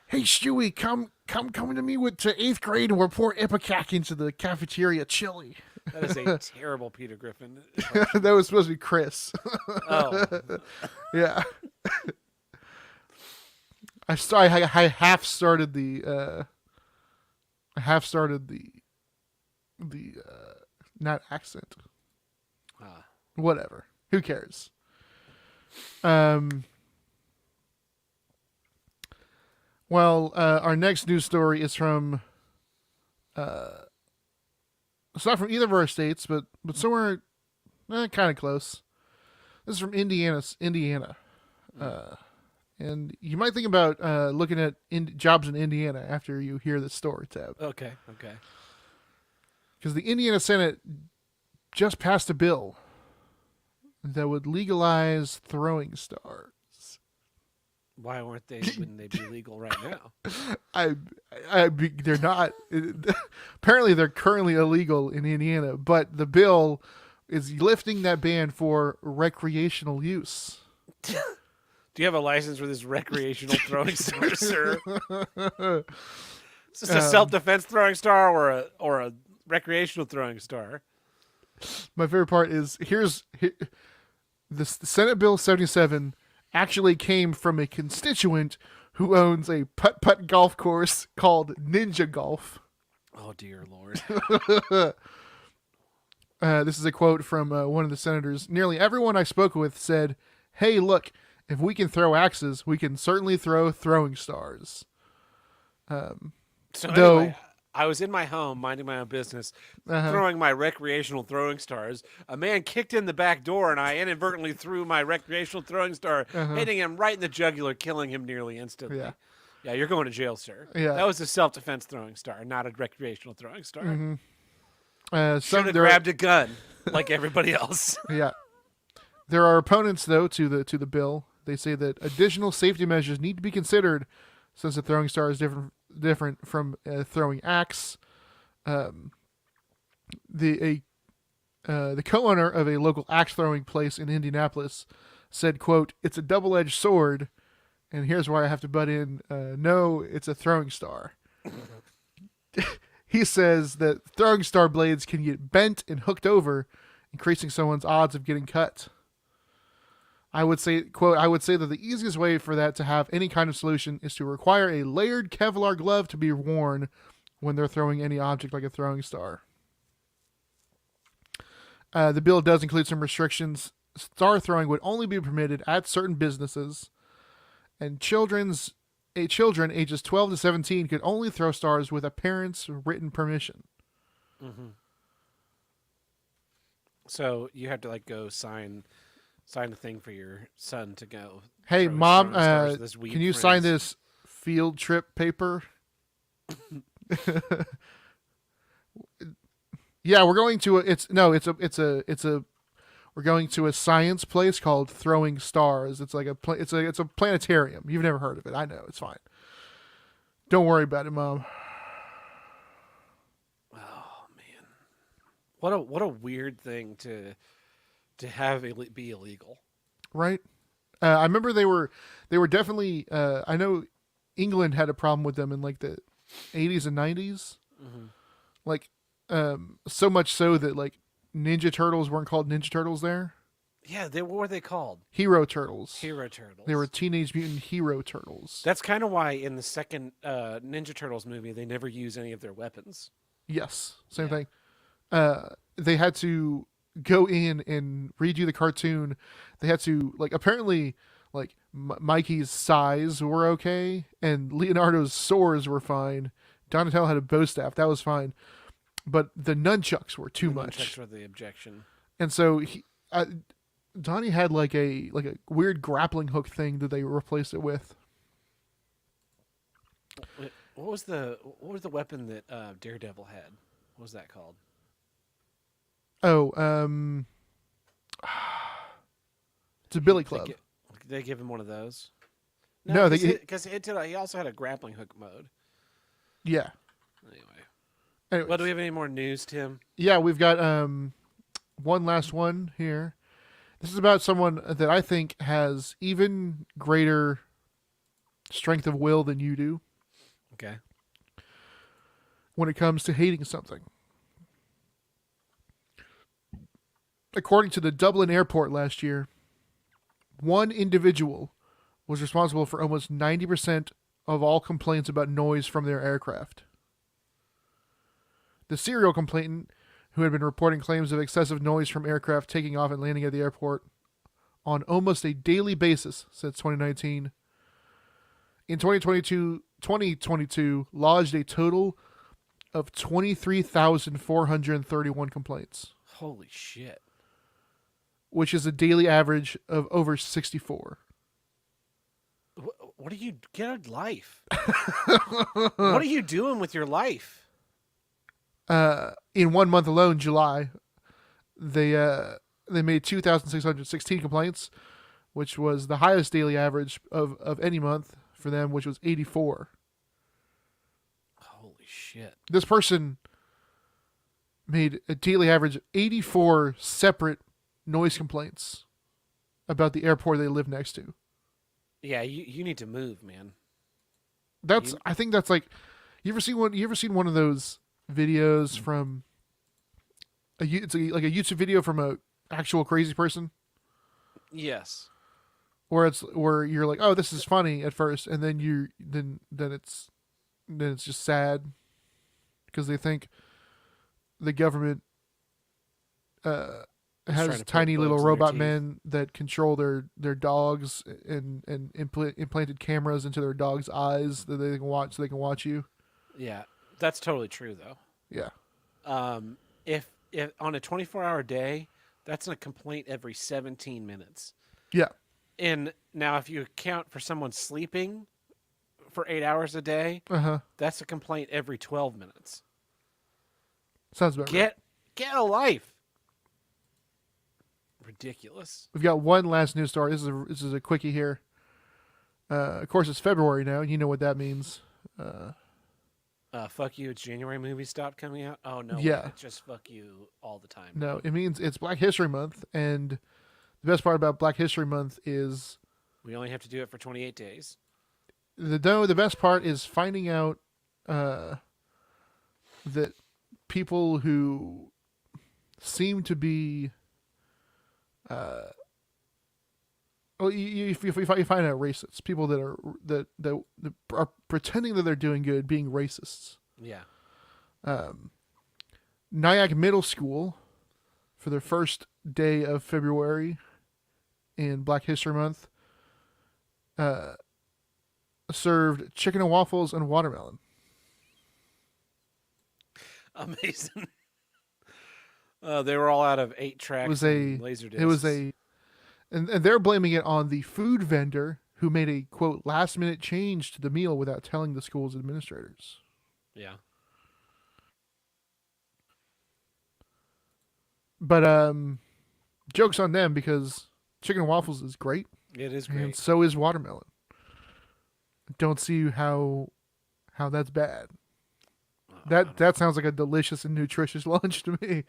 hey Stewie, come to me to 8th grade and we're pouring Ipecac into the cafeteria chili. That is a terrible Peter Griffin. That was supposed to be Chris. Oh. Yeah. I half started the not accent. Whatever. Who cares? Well, our next news story is from it's not from either of our states, but somewhere kind of close. This is from Indiana. And you might think about looking at jobs in Indiana after you hear this story, Tab. Okay. Because the Indiana Senate just passed a bill that would legalize throwing stars. Why wouldn't they be legal right now? They're not. Apparently, they're currently illegal in Indiana, but the bill is lifting that ban for recreational use. Do you have a license for this recreational throwing star, sir? Is this a self-defense throwing star or a recreational throwing star? My favorite part is the Senate Bill 77 actually came from a constituent who owns a putt-putt golf course called Ninja Golf. Oh, dear Lord. This is a quote from one of the senators. Nearly everyone I spoke with said, hey, look, if we can throw axes, we can certainly throw throwing stars. So Though- anyway, I was in my home minding my own business, throwing my recreational throwing stars. A man kicked in the back door, and I inadvertently threw my recreational throwing star, hitting him right in the jugular, killing him nearly instantly. Yeah. Yeah, you're going to jail, sir. Yeah. That was a self-defense throwing star, not a recreational throwing star. Some Should have grabbed a gun like everybody else. Yeah. There are opponents, though, to the bill. They say that additional safety measures need to be considered since a throwing star is different from a throwing axe. The co-owner of a local axe throwing place in Indianapolis said, quote, it's a double-edged sword, and here's where I have to butt in. No, it's a throwing star. He says that throwing star blades can get bent and hooked over, increasing someone's odds of getting cut. I would say, quote, I would say that the easiest way for that to have any kind of solution is to require a layered Kevlar glove to be worn when they're throwing any object like a throwing star. The bill does include some restrictions. Star throwing would only be permitted at certain businesses, and children ages 12 to 17 could only throw stars with a parent's written permission. So you have to go sign a thing for your son to go. Hey, throw Mom, throwing stars with his weed can you sign friends. this field trip paper? Yeah, we're going to we're going to a science place called Throwing Stars. It's like it's a planetarium. You've never heard of it. I know. It's fine. Don't worry about it, Mom. Oh man, what a weird thing to have be illegal. Right? I remember they were definitely. I know England had a problem with them in like the 80s and 90s. Mm-hmm. Like, so much so that like Ninja Turtles weren't called Ninja Turtles there. Yeah, what were they called? Hero Turtles. Hero Turtles. They were Teenage Mutant Hero Turtles. That's kind of why in the second Ninja Turtles movie they never use any of their weapons. Yes, same Yeah. thing. They had to go in and redo the cartoon. They had to like apparently like Mikey's size were okay, and Leonardo's swords were fine. Donatello had a bow staff that was fine, but the nunchucks were too The much. nunchucks were the objection. And so Donnie had like a weird grappling hook thing that they replaced it with. What was the weapon that Daredevil had? What was that called? Oh, it's a billy club. They give him one of those. No, because he also had a grappling hook mode. Yeah. Anyway, Anyways. well, do we have any more news, Tim? Yeah, we've got one last one here. This is about someone that I think has even greater strength of will than you do Okay. when it comes to hating something. According to the Dublin airport last year, one individual was responsible for almost 90% of all complaints about noise from their aircraft. The serial complainant, who had been reporting claims of excessive noise from aircraft taking off and landing at the airport on almost a daily basis since 2019, in 2022 lodged a total of 23,431 complaints, Holy shit. which is a daily average of over 64. What do you get a life? What are you doing with your life? In 1 month alone, July, they made 2,616 complaints, which was the highest daily average of any month for them, which was 84. Holy shit. This person made a daily average of 84 separate noise complaints about the airport they live next to. Yeah, you need to move, man. I think that's like, you ever seen one of those videos from it's like a YouTube video from a actual crazy person Yes. where you're like, oh, this is funny at first, and then it's just sad because they think the government trying has to put tiny little bugs in their robot teeth. men that control their dogs and implanted cameras into their dogs' eyes that they can watch so they can watch you. Yeah. That's totally true though. Yeah. If on a 24-hour day, that's a complaint every 17 minutes. Yeah. And now if you account for someone sleeping for 8 hours a day, Uh-huh. that's a complaint every 12 minutes. Sounds about right. Get a life. Ridiculous. We've got one last news story. This is a quickie here. Of course, it's February now. You know what that means. Fuck you, it's January movies stopped coming out? Oh, no. Yeah. It's just fuck you all the time. No, it means it's Black History Month, and the best part about Black History Month is We only have to do it for 28 days. the best part is finding out that people who seem to be well, you find out racists, people that are pretending that they're doing good, being racists. Yeah. Nyack Middle School, for their first day of February in Black History Month, served chicken and waffles and watermelon. Amazing. They were all out of 8-track laser discs. And they're blaming it on the food vendor who made a, quote, last-minute change to the meal without telling the school's administrators. Yeah. But jokes on them because chicken and waffles is great, It is and great. so is watermelon. Don't see how that's bad. That sounds like a delicious and nutritious lunch to me.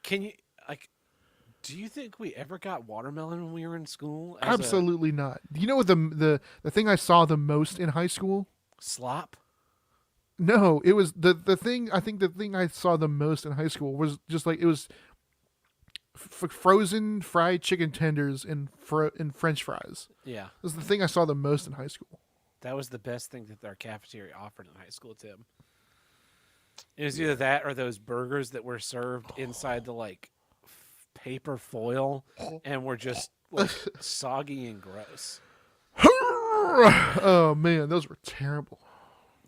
Can you like? Do you think we ever got watermelon when we were in school? As Absolutely not. You know what the thing I saw the most in high school? a slop. No, it was the thing. I think the thing I saw the most in high school was just like it was frozen fried chicken tenders and French fries. Yeah, This is the thing I saw the most in high school. that was the best thing that our cafeteria offered in high school, Tim. It was either that or those burgers that were served inside the like paper foil and were just like soggy and gross. Oh man, those were terrible.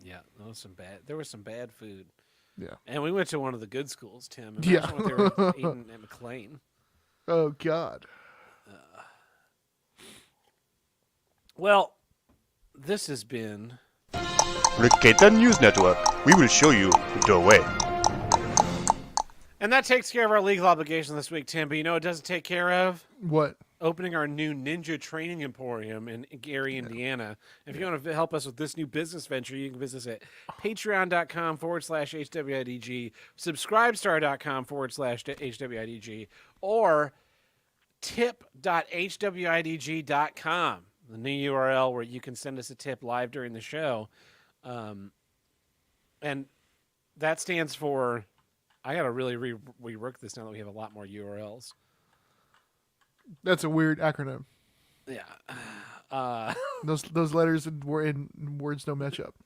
Yeah, there was some bad food. Yeah. And we went to one of the good schools, Tim. Imagine Yeah. what they were eating at McLean. Oh god. Well, this has been Ricetta News Network. We will show you the way. and that takes care of our legal obligation this week, Tim. But you know what it doesn't take care of? What? Opening our new Ninja Training Emporium in Gary, Indiana. If you want to help us with this new business venture, you can visit us at patreon.com/HWIDG, subscribestar.com/HWIDG, or tip.hwidg.com, the new URL where you can send us a tip live during the show. And that stands for, I got to really rework this now that we have a lot more URLs. That's a weird acronym. Yeah. Those letters and words don't match up.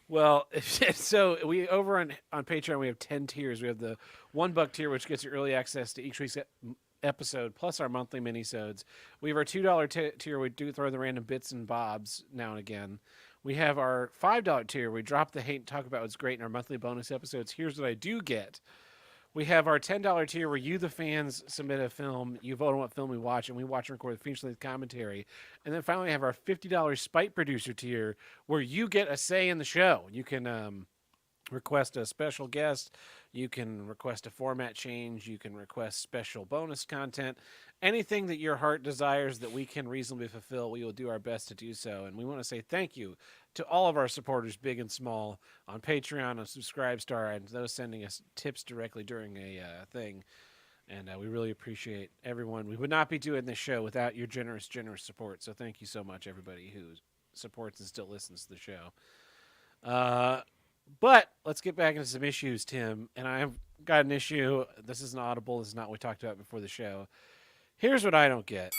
Well, so we over on Patreon we have 10 tiers. We have the $1 tier, which gets you early access to each week's episode, plus our monthly minisodes. We have our $2 tier. We do throw the random bits and bobs now and again. We have our $5 tier. We drop the hate and talk about what's great in our monthly bonus episodes. Here's what I do get. We have our $10 tier where you, the fans, submit a film. You vote on what film we watch, and we watch and record the feature-length commentary. And then finally, we have our $50 Spite Producer tier where you get a say in the show. You can request a special guest. You can request a format change. You can request special bonus content. Anything that your heart desires that we can reasonably fulfill, we will do our best to do so. And we want to say thank you to all of our supporters, big and small, on Patreon, on Subscribestar, and those sending us tips directly during a thing. And we really appreciate everyone. We would not be doing this show without your generous support. So thank you so much, everybody who supports and still listens to the show. But let's get back into some issues, Tim. And I've got an issue. This isn't audible. This is not what we talked about before the show. Here's what I don't get.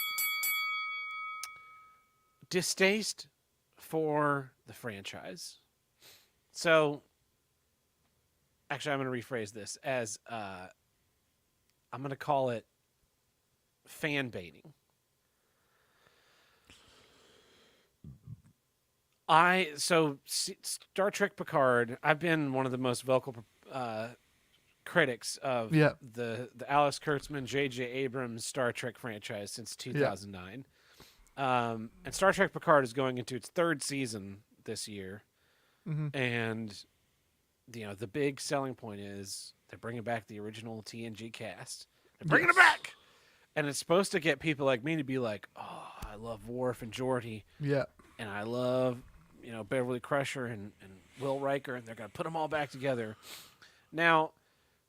Distaste for the franchise. So, actually, I'm going to rephrase this as I'm going to call it fan baiting. Star Trek Picard, I've been one of the most vocal critics of the Alex Kurtzman, J.J. Abrams Star Trek franchise since 2009. And Star Trek Picard is going into its third season this year. Mm-hmm. And, you know, the big selling point is they're bringing back the original TNG cast. They're bringing it back! And it's supposed to get people like me to be like, oh, I love Worf and Geordi. Yeah. And I love, you know, Beverly Crusher and Will Riker, and they're going to put them all back together. Now,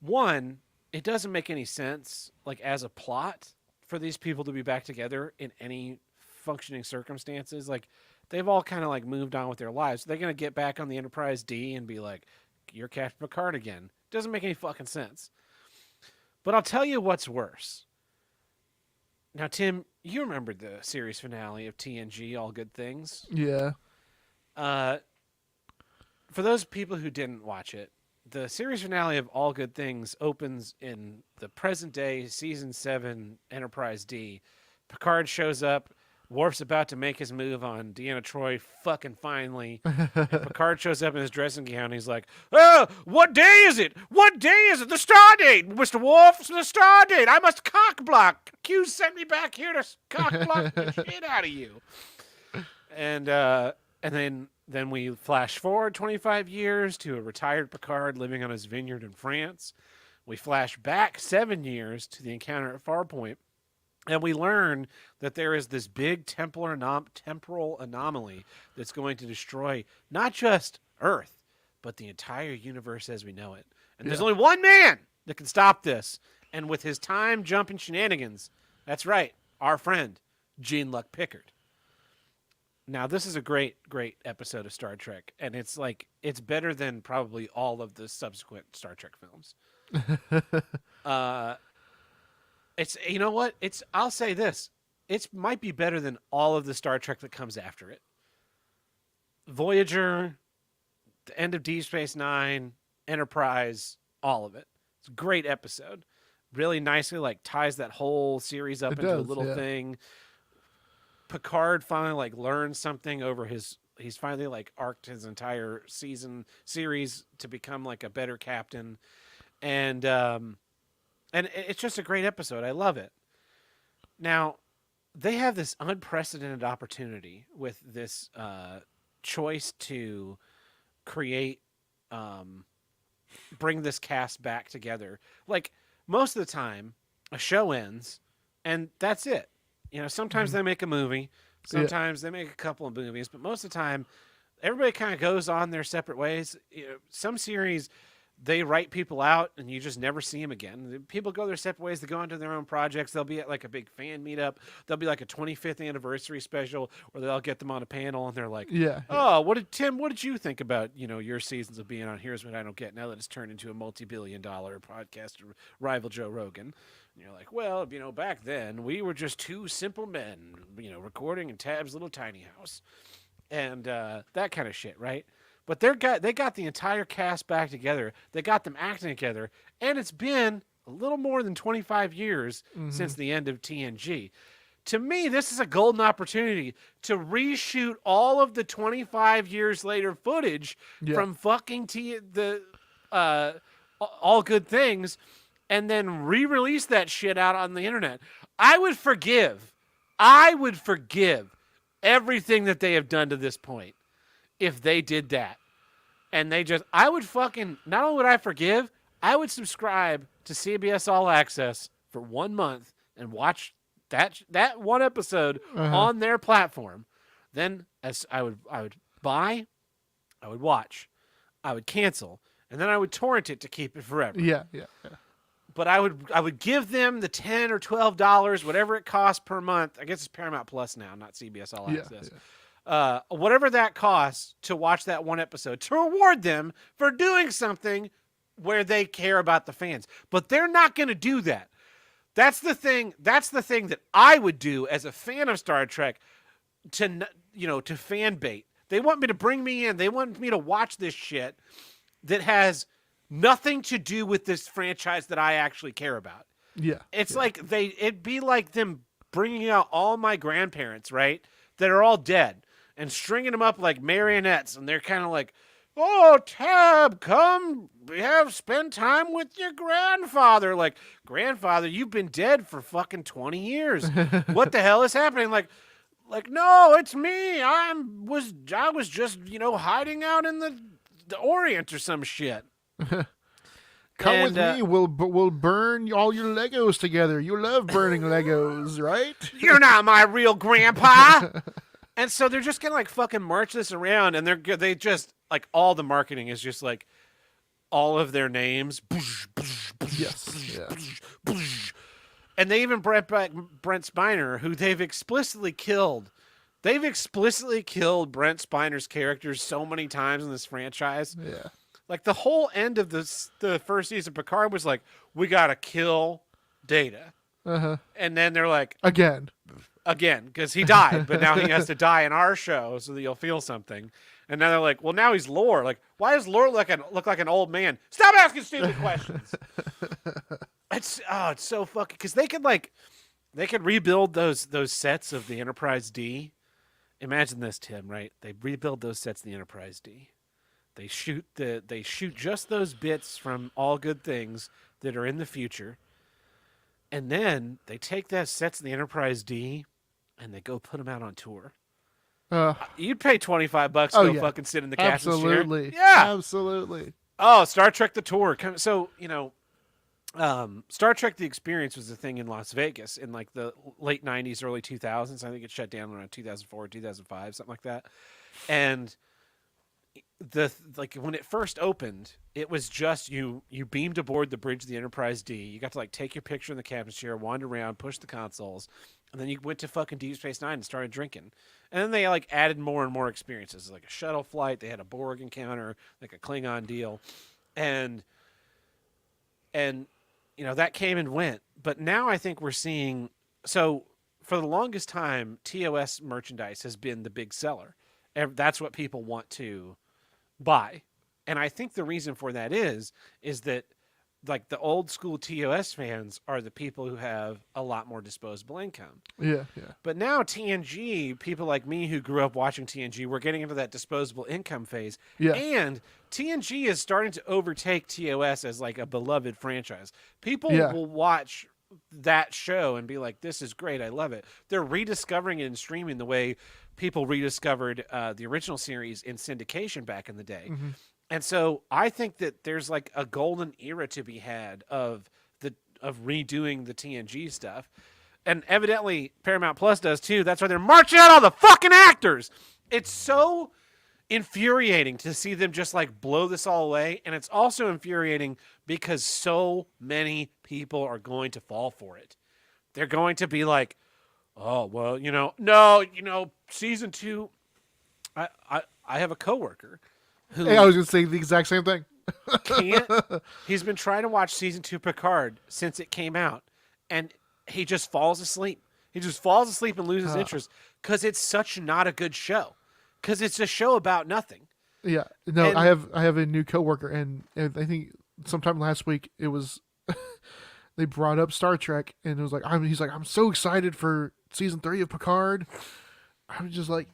one, it doesn't make any sense, like, as a plot for these people to be back together in any functioning circumstances. Like, they've all kind of, like, moved on with their lives. They're going to get back on the Enterprise D and be like, you're Captain Picard again. Doesn't make any fucking sense. But I'll tell you what's worse. Now, Tim, you remember the series finale of TNG, All Good Things? Yeah. For those people who didn't watch it, the series finale of All Good Things opens in the present day, season 7, Enterprise D. Picard shows up. Worf's about to make his move on Deanna Troi, fucking finally. And Picard shows up in his dressing gown. He's like, "Oh, what day is it? What day is it? The star date, Mr. Worf, it's the star date. I must cock block. Q sent me back here to cock block the shit out of you." And then we flash forward 25 years to a retired Picard living on his vineyard in France. We flash back 7 years to the encounter at Farpoint, and we learn that there is this big temporal anomaly that's going to destroy not just Earth, but the entire universe as we know it. And there's only one man that can stop this. And with his time jumping shenanigans, that's right, our friend, Jean-Luc Picard. Now, this is a great, great episode of Star Trek, and it's better than probably all of the subsequent Star Trek films. It's, you know what? I'll say this. It might be better than all of the Star Trek that comes after it. Voyager, the end of Deep Space Nine, Enterprise, all of it. It's a great episode. Really nicely ties that whole series up into a little thing. Picard finally learns something over he's finally arced his entire series to become a better captain. And it's just a great episode. I love it. Now, they have this unprecedented opportunity with this choice to create, bring this cast back together. Most of the time, a show ends, and that's it. Sometimes they make a movie. Sometimes they make a couple of movies. But most of the time, everybody kind of goes on their separate ways. Some series, they write people out, and you just never see them again. People go their separate ways. They go into their own projects. They'll be at a big fan meetup. There'll be a 25th anniversary special where they'll get them on a panel, and they're like, "Oh, what did you think about your seasons of being on Here's What I Don't Get now that it's turned into a multi-billion-dollar podcast rival Joe Rogan?" And you're like, "Well, back then we were just two simple men, recording in Tab's little tiny house," and that kind of shit, right? But they got the entire cast back together. They got them acting together, and it's been a little more than 25 years since the end of TNG. To me, this is a golden opportunity to reshoot all of the 25 years later footage from fucking All Good Things, and then re-release that shit out on the internet. I would forgive everything that they have done to this point if they did that. And I would not only would I forgive, I would subscribe to CBS All Access for 1 month and watch that one episode on their platform. Then I would buy, I would watch, I would cancel, and then I would torrent it to keep it forever. Yeah. But I would give them the $10 or $12, whatever it costs per month. I guess it's Paramount Plus now, not CBS All Access. Whatever that costs to watch that one episode, to reward them for doing something where they care about the fans. But they're not going to do that. That's the thing that I would do as a fan of Star Trek to fan bait. They want me to bring me in. They want me to watch this shit that has nothing to do with this franchise that I actually care about. Yeah. It's it'd be like them bringing out all my grandparents, right? That are all dead and stringing them up like marionettes. And they're kind of like, "Oh, Tab, come spend time with your grandfather." Like, "Grandfather, you've been dead for fucking 20 years. What the hell is happening?" Like, "No, it's me. I was just, hiding out in the Orient or some shit." Come with me. We'll burn all your Legos together. You love burning Legos, right? "You're not my real grandpa." And so they're just gonna fucking march this around, and they just all the marketing is just all of their names. Yes. Yeah. And they even brought back Brent Spiner, who they've explicitly killed. They've explicitly killed Brent Spiner's characters so many times in this franchise. Yeah. The whole end of the first season, Picard was like, "We gotta kill Data," and then they're like, Again, because he died, but now he has to die in our show so that you'll feel something. And now they're like, "Well, now he's Lore. Why does Lore look like an old man?" Stop asking stupid questions. It's so fucking, because they could rebuild those sets of the Enterprise D. Imagine this, Tim. Right? They rebuild those sets of the Enterprise D. They shoot just those bits from All Good Things that are in the future, and then they take those sets of the Enterprise D, and they go put them out on tour. You'd pay $25 to go fucking sit in the captain's chair. Absolutely. Yeah, absolutely. Oh, Star Trek the Tour. So Star Trek: The Experience was a thing in Las Vegas in like the late '90s, early 2000s. I think it shut down around 2004, 2005, something like that. And like when it first opened, it was just you beamed aboard the bridge of the Enterprise D. You got to like take your picture in the captain's chair, wander around, push the consoles, and then you went to fucking Deep Space Nine and started drinking. And then they like added more and more experiences, like a shuttle flight. They had a Borg encounter, like a Klingon deal, and that came and went. But now I think we're seeing, so for the longest time, TOS merchandise has been the big seller. That's what people want to buy. And I think the reason for that is that like the old school TOS fans are the people who have a lot more disposable income. Yeah. But now TNG, people like me who grew up watching TNG, we're getting into that disposable income phase. Yeah. And TNG is starting to overtake TOS as like a beloved franchise. People will watch that show and be like, this is great. I love it. They're rediscovering it and streaming the way people rediscovered the original series in syndication back in the day. Mm-hmm. And so I think that there's like a golden era to be had of redoing the TNG stuff. And evidently Paramount Plus does too. That's why they're marching out all the fucking actors. It's so infuriating to see them just like blow this all away. And it's also infuriating because so many people are going to fall for it. They're going to be like, oh, well, no, season 2, I have a coworker who Hey, I was going to say the exact same thing. he's been trying to watch season 2 Picard since it came out, and he just falls asleep. He just falls asleep and loses interest because it's such not a good show. Because it's a show about nothing. Yeah. No, And- I have a new coworker, and I think sometime last week it was they brought up Star Trek, and it was like he's like, I'm so excited for season 3 of Picard. I was just like,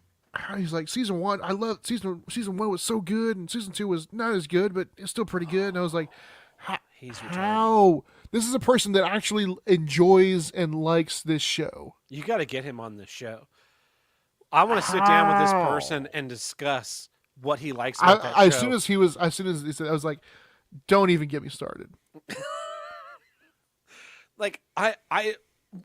he's like, season 1, I love season 1 was so good, and season 2 was not as good, but it's still pretty good. And I was like, He's retarded. how? This is a person that actually enjoys and likes this show. You got to get him on the show. I want to sit down with this How? person and discuss what he likes about that show. As soon as he said, I was like, don't even get me started. Like I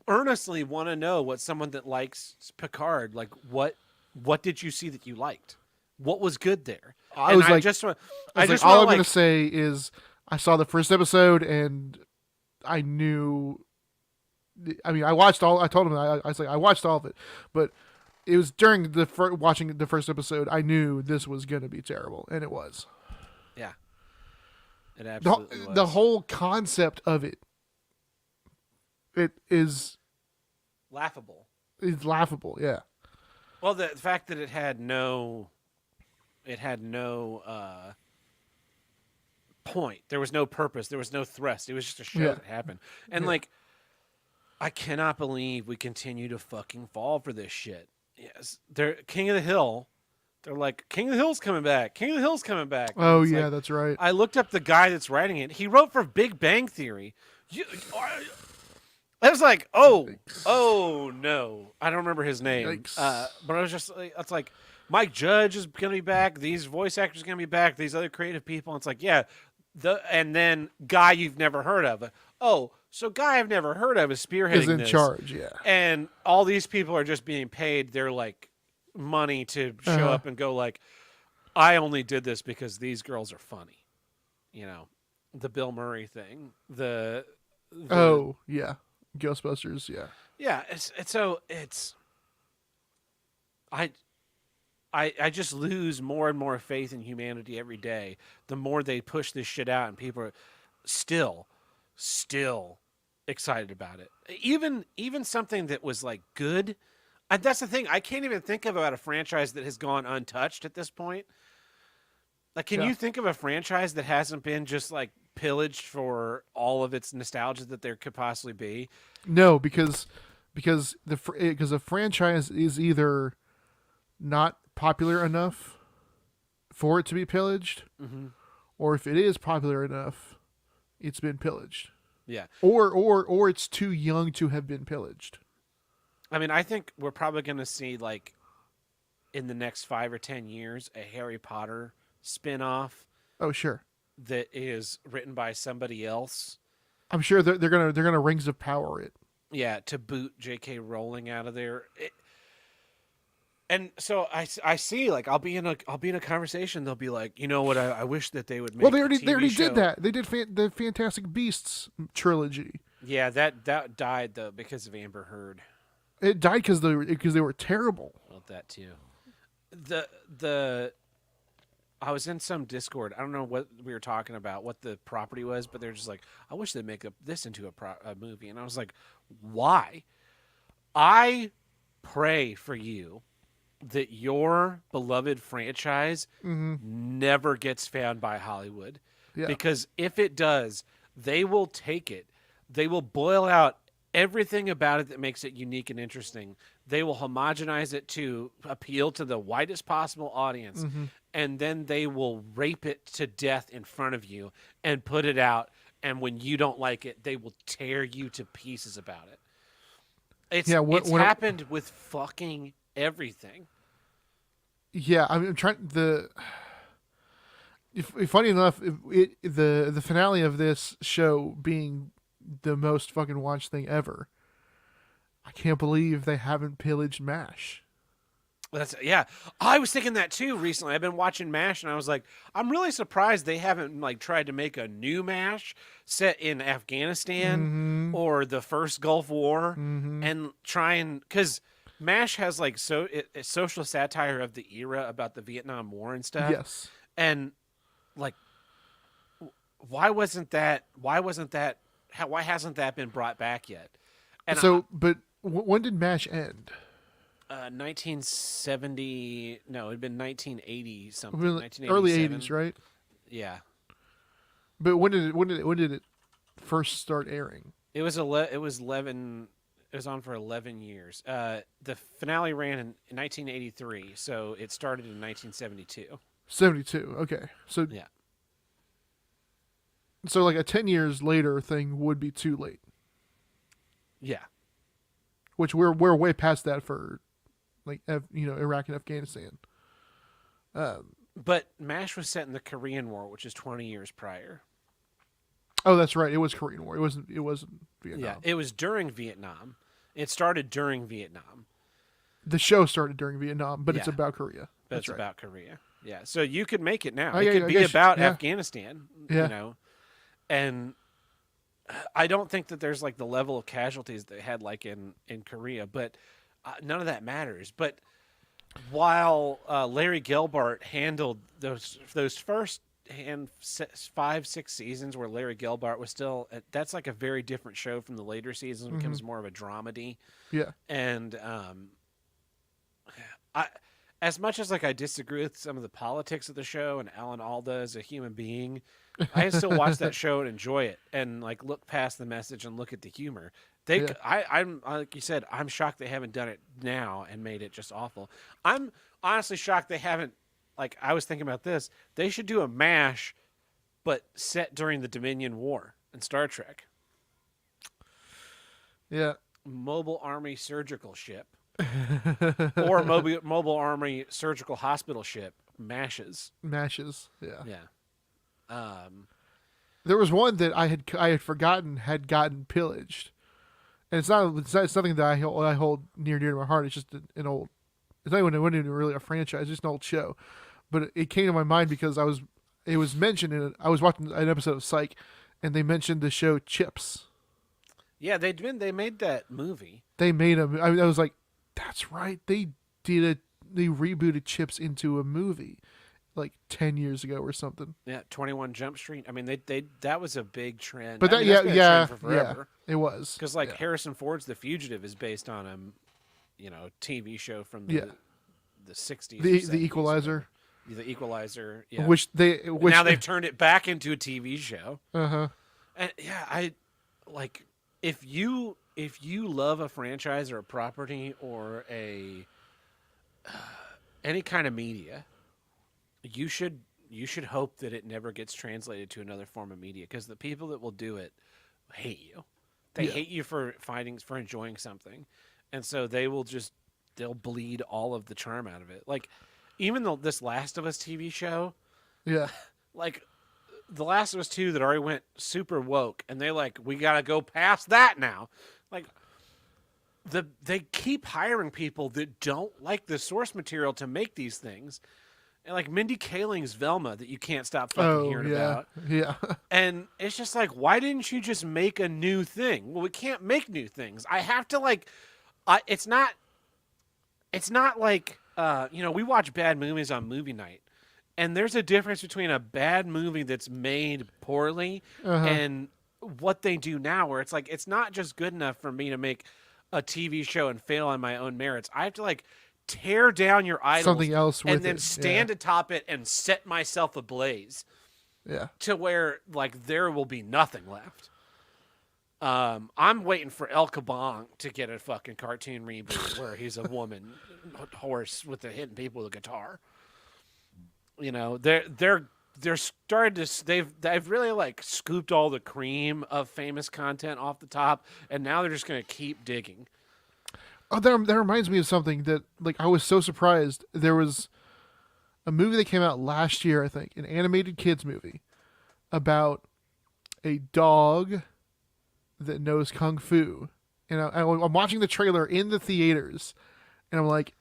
earnestly want to know what someone that likes Picard, like what did you see that you liked? What was good there? I And was like, just want I was like, all I'm going to say is I saw the first episode and I knew. I mean, I watched all. I told him I was like, I watched all of it, but it was during the watching the first episode I knew this was going to be terrible, and it was. yeah, it absolutely was. The whole concept of it is laughable. laughable. Yeah. Well, the fact that it had no point. There was no purpose. There was no thrust. It was just a show that happened. And like, I cannot believe we continue to fucking fall for this shit. Yes, they're King of the Hill. They're like, King of the Hill's coming back. King of the Hill's coming back. Oh It's yeah, like, that's right. I looked up the guy that's writing it. He wrote for Big Bang Theory. I was like, oh no, I don't remember his name. Yikes. But I was just, it's like, Mike Judge is gonna be back. These voice actors are gonna be back. These other creative people. It's like, yeah, and then guy you've never heard of. Oh, so guy I've never heard of is spearheading Is in this. charge. Yeah. And all these people are just being paid their like money to show up and go like, I only did this because these girls are funny. You know, the Bill Murray thing. Oh yeah, Ghostbusters. Yeah. Yeah, I just lose more and more faith in humanity every day. The more they push this shit out, and people are still excited about it. Even something that was like good. And that's the thing. I can't even think about a franchise that has gone untouched at this point. Like, can you think of a franchise that hasn't been just like pillaged for all of its nostalgia that there could possibly be? No, because a franchise is either not popular enough for it to be pillaged, or if it is popular enough, it's been pillaged. Yeah. Or it's too young to have been pillaged. I mean, I think we're probably going to see, like, in the next 5 or 10 years, a Harry Potter spin-off Oh, sure. that is written by somebody else. I'm sure they're gonna Rings of Power it. Yeah, to boot J.K. Rowling out of there. And so I see, like, I'll be in a conversation. They'll be like, you know what? I wish that they would make. Well, they a already TV show. did that. They did the Fantastic Beasts trilogy. Yeah, that died though because of Amber Heard. It died because they were terrible. Well, that too. The I was in some Discord. I don't know what we were talking about, what the property was, but they're just like, I wish they'd make this into a movie. And I was like, why? I pray for you that your beloved franchise never gets found by Hollywood. Yeah. Because if it does, they will take it. They will boil out everything about it that makes it unique and interesting. They will homogenize it to appeal to the widest possible audience. And then they will rape it to death in front of you and put it out. And when you don't like it, they will tear you to pieces about it. It's happened with fucking everything. Yeah, I'm trying funny enough, the finale of this show being the most fucking watched thing ever. I can't believe they haven't pillaged MASH. Yeah. I was thinking that too recently. I've been watching MASH and I was like, I'm really surprised they haven't like tried to make a new MASH set in Afghanistan or the first Gulf War and try and because MASH has like it's social satire of the era about the Vietnam War and stuff. Yes. And like why hasn't that been brought back yet? And but when did MASH end? 1970. No, it'd been 1980 something. Early 80s, right? Yeah. But when did it first start airing? It was 11. It was on for 11 years. The finale ran in 1983, so it started in 1972. 72. Okay. So yeah. So like a 10 years later thing would be too late. Yeah. Which we're way past that for like Iraq and Afghanistan. But MASH was set in the Korean War, which is 20 years prior. Oh, that's right. It was Korean War. It wasn't Vietnam. Yeah, it was during Vietnam. It started during Vietnam. The show started during Vietnam, but it's Yeah. about Korea. But That's it's right. about Korea. Yeah. So you could make it now. Oh, It yeah, could I be guess- about yeah. Afghanistan, Yeah. And I don't think that there's like the level of casualties they had like in Korea, but none of that matters. But while Larry Gelbart handled those first 5-6 seasons where Larry Gelbart was still, that's like a very different show from the later seasons. It becomes more of a dramedy. Yeah. And as much as like I disagree with some of the politics of the show and Alan Alda as a human being, I still watch that show and enjoy it and like look past the message and look at the humor. I'm like you said, I'm shocked they haven't done it now and made it just awful. I'm honestly shocked they haven't. Like I was thinking about this, they should do a MASH, but set during the Dominion War in Star Trek. Yeah. Mobile Army Surgical Ship. Or mobile Army Surgical Hospital Ship MASHes. MASHes. Yeah. Yeah. There was one that I had forgotten had gotten pillaged, and it's something that I hold near to my heart. It's just an old. It's not even really a franchise. It's just an old show, but it came to my mind because it was mentioned I was watching an episode of Psych, and they mentioned the show Chips. Yeah, they made that movie. They made a. I was like, that's right. They rebooted Chips into a movie, like 10 years ago or something. Yeah, 21 Jump Street. I mean, they that was a big trend. But that's been a trend for yeah, forever. it was Because Harrison Ford's The Fugitive is based on a TV show from the 60s. the 70s, Equalizer, whatever. The Equalizer. Yeah. which now they've turned it back into a TV show. Uh-huh. And yeah, I like if you love a franchise or a property or any kind of media, you should hope that it never gets translated to another form of media because the people that will do it hate you. They hate you for enjoying something, and so they'll bleed all of the charm out of it. Like even this Last of Us TV show, Yeah. like The Last of Us 2 that already went super woke, and they like, we gotta go past that now. Like, they keep hiring people that don't like the source material to make these things. And like Mindy Kaling's Velma that you can't stop fucking hearing about. Yeah. And it's just like, why didn't you just make a new thing? Well, we can't make new things. I have to like, it's not like, we watch bad movies on movie night, and there's a difference between a bad movie that's made poorly and what they do now, where it's like, it's not just good enough for me to make a TV show and fail on my own merits. I have to like tear down your idols, Something else with and then it. stand atop it and set myself ablaze Yeah. to where like there will be nothing left. I'm waiting for El Kabong to get a fucking cartoon reboot where he's a woman horse with hitting people with a guitar. You know, they're starting to they've really like scooped all the cream of famous content off the top, and now they're just gonna keep digging. Oh, that reminds me of something that, like, I was so surprised. There was a movie that came out last year, I think, an animated kids movie about a dog that knows kung fu. And I'm watching the trailer in the theaters, and I'm like,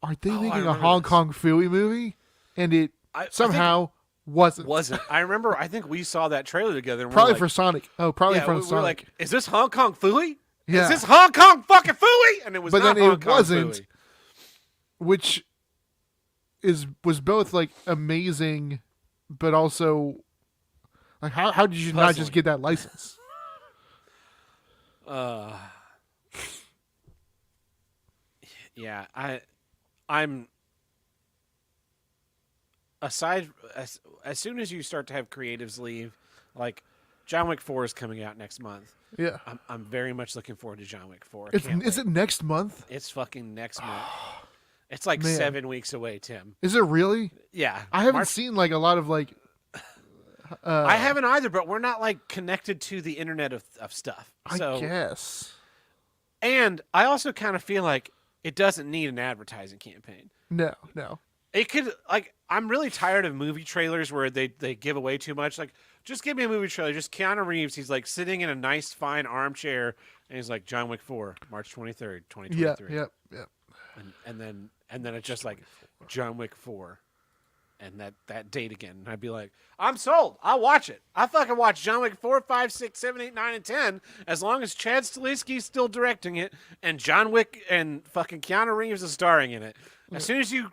are they making a remember Hong this. Kong Phooey movie? And it I think somehow wasn't. I remember. I think we saw that trailer together. And Probably we were for Sonic. Oh, probably like, for we were Sonic. like, is this Hong Kong Phooey? Yeah. Is this Hong Kong fucking Phooey? And it was But not then Hong it Kong wasn't. Phooey. Which was both like amazing, but also like how did you not just Puzzling. get that license? Yeah, I'm aside as soon as you start to have creatives leave, like John Wick 4 is coming out next month. Yeah, I'm very much looking forward to John Wick 4. is it next month? It's fucking next month. It's like Man. 7 weeks away, Tim. Is it really? Yeah, I haven't March- seen like a lot of like. I haven't either, but we're not like connected to the internet of stuff. So I guess and I also kind of feel like it doesn't need an advertising campaign. no. It could like I'm really tired of movie trailers where they give away too much. Like, just give me a movie trailer. Just Keanu Reeves. He's like sitting in a nice, fine armchair, and he's like John Wick 4, March 23rd, 2023. Yeah. And then it's just like John Wick 4, and that date again. And I'd be like, I'm sold. I'll watch it. I fucking watch John Wick 4, 5, 6, 7, 8, 9, and 10 as long as Chad Stahelski's still directing it and John Wick and fucking Keanu Reeves is starring in it. As soon as you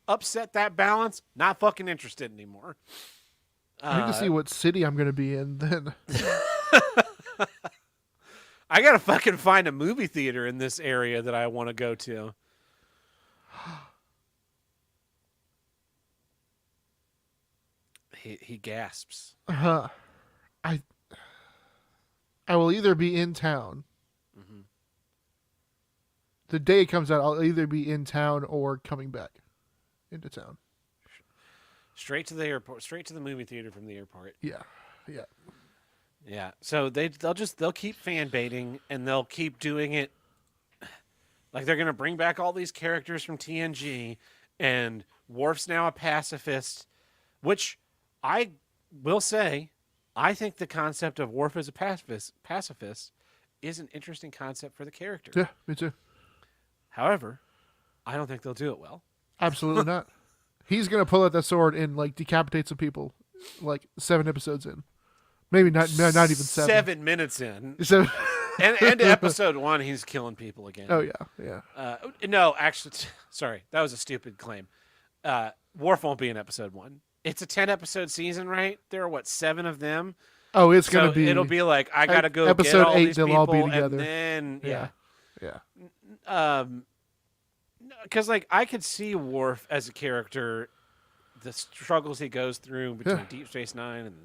upset that balance, not fucking interested anymore. I need to see what city I'm gonna be in then. I gotta fucking find a movie theater in this area that I want to go to. He gasps. I will either be in town. Mm-hmm. The day it comes out, I'll either be in town or coming back into town. Straight to the airport, straight to the movie theater from the airport. Yeah. Yeah. So they'll keep fan baiting, and they'll keep doing it. Like, they're gonna bring back all these characters from TNG, and Worf's now a pacifist, which I will say, I think the concept of Worf as a pacifist is an interesting concept for the character. Yeah, me too. However, I don't think they'll do it well. Absolutely not. He's gonna pull out that sword and like decapitate some people, like 7 episodes in. Maybe not even 7. 7 minutes in, So, and episode 1, he's killing people again. oh yeah. No, actually, sorry, that was a stupid claim. Worf won't be in episode 1. It's a 10-episode season, right? There are 7 of them. Oh, it's gonna So be. it'll be like I gotta go episode get all 8, these they'll people, all be together. and then Yeah. because like I could see Worf as a character, the struggles he goes through between Yeah. Deep Space Nine and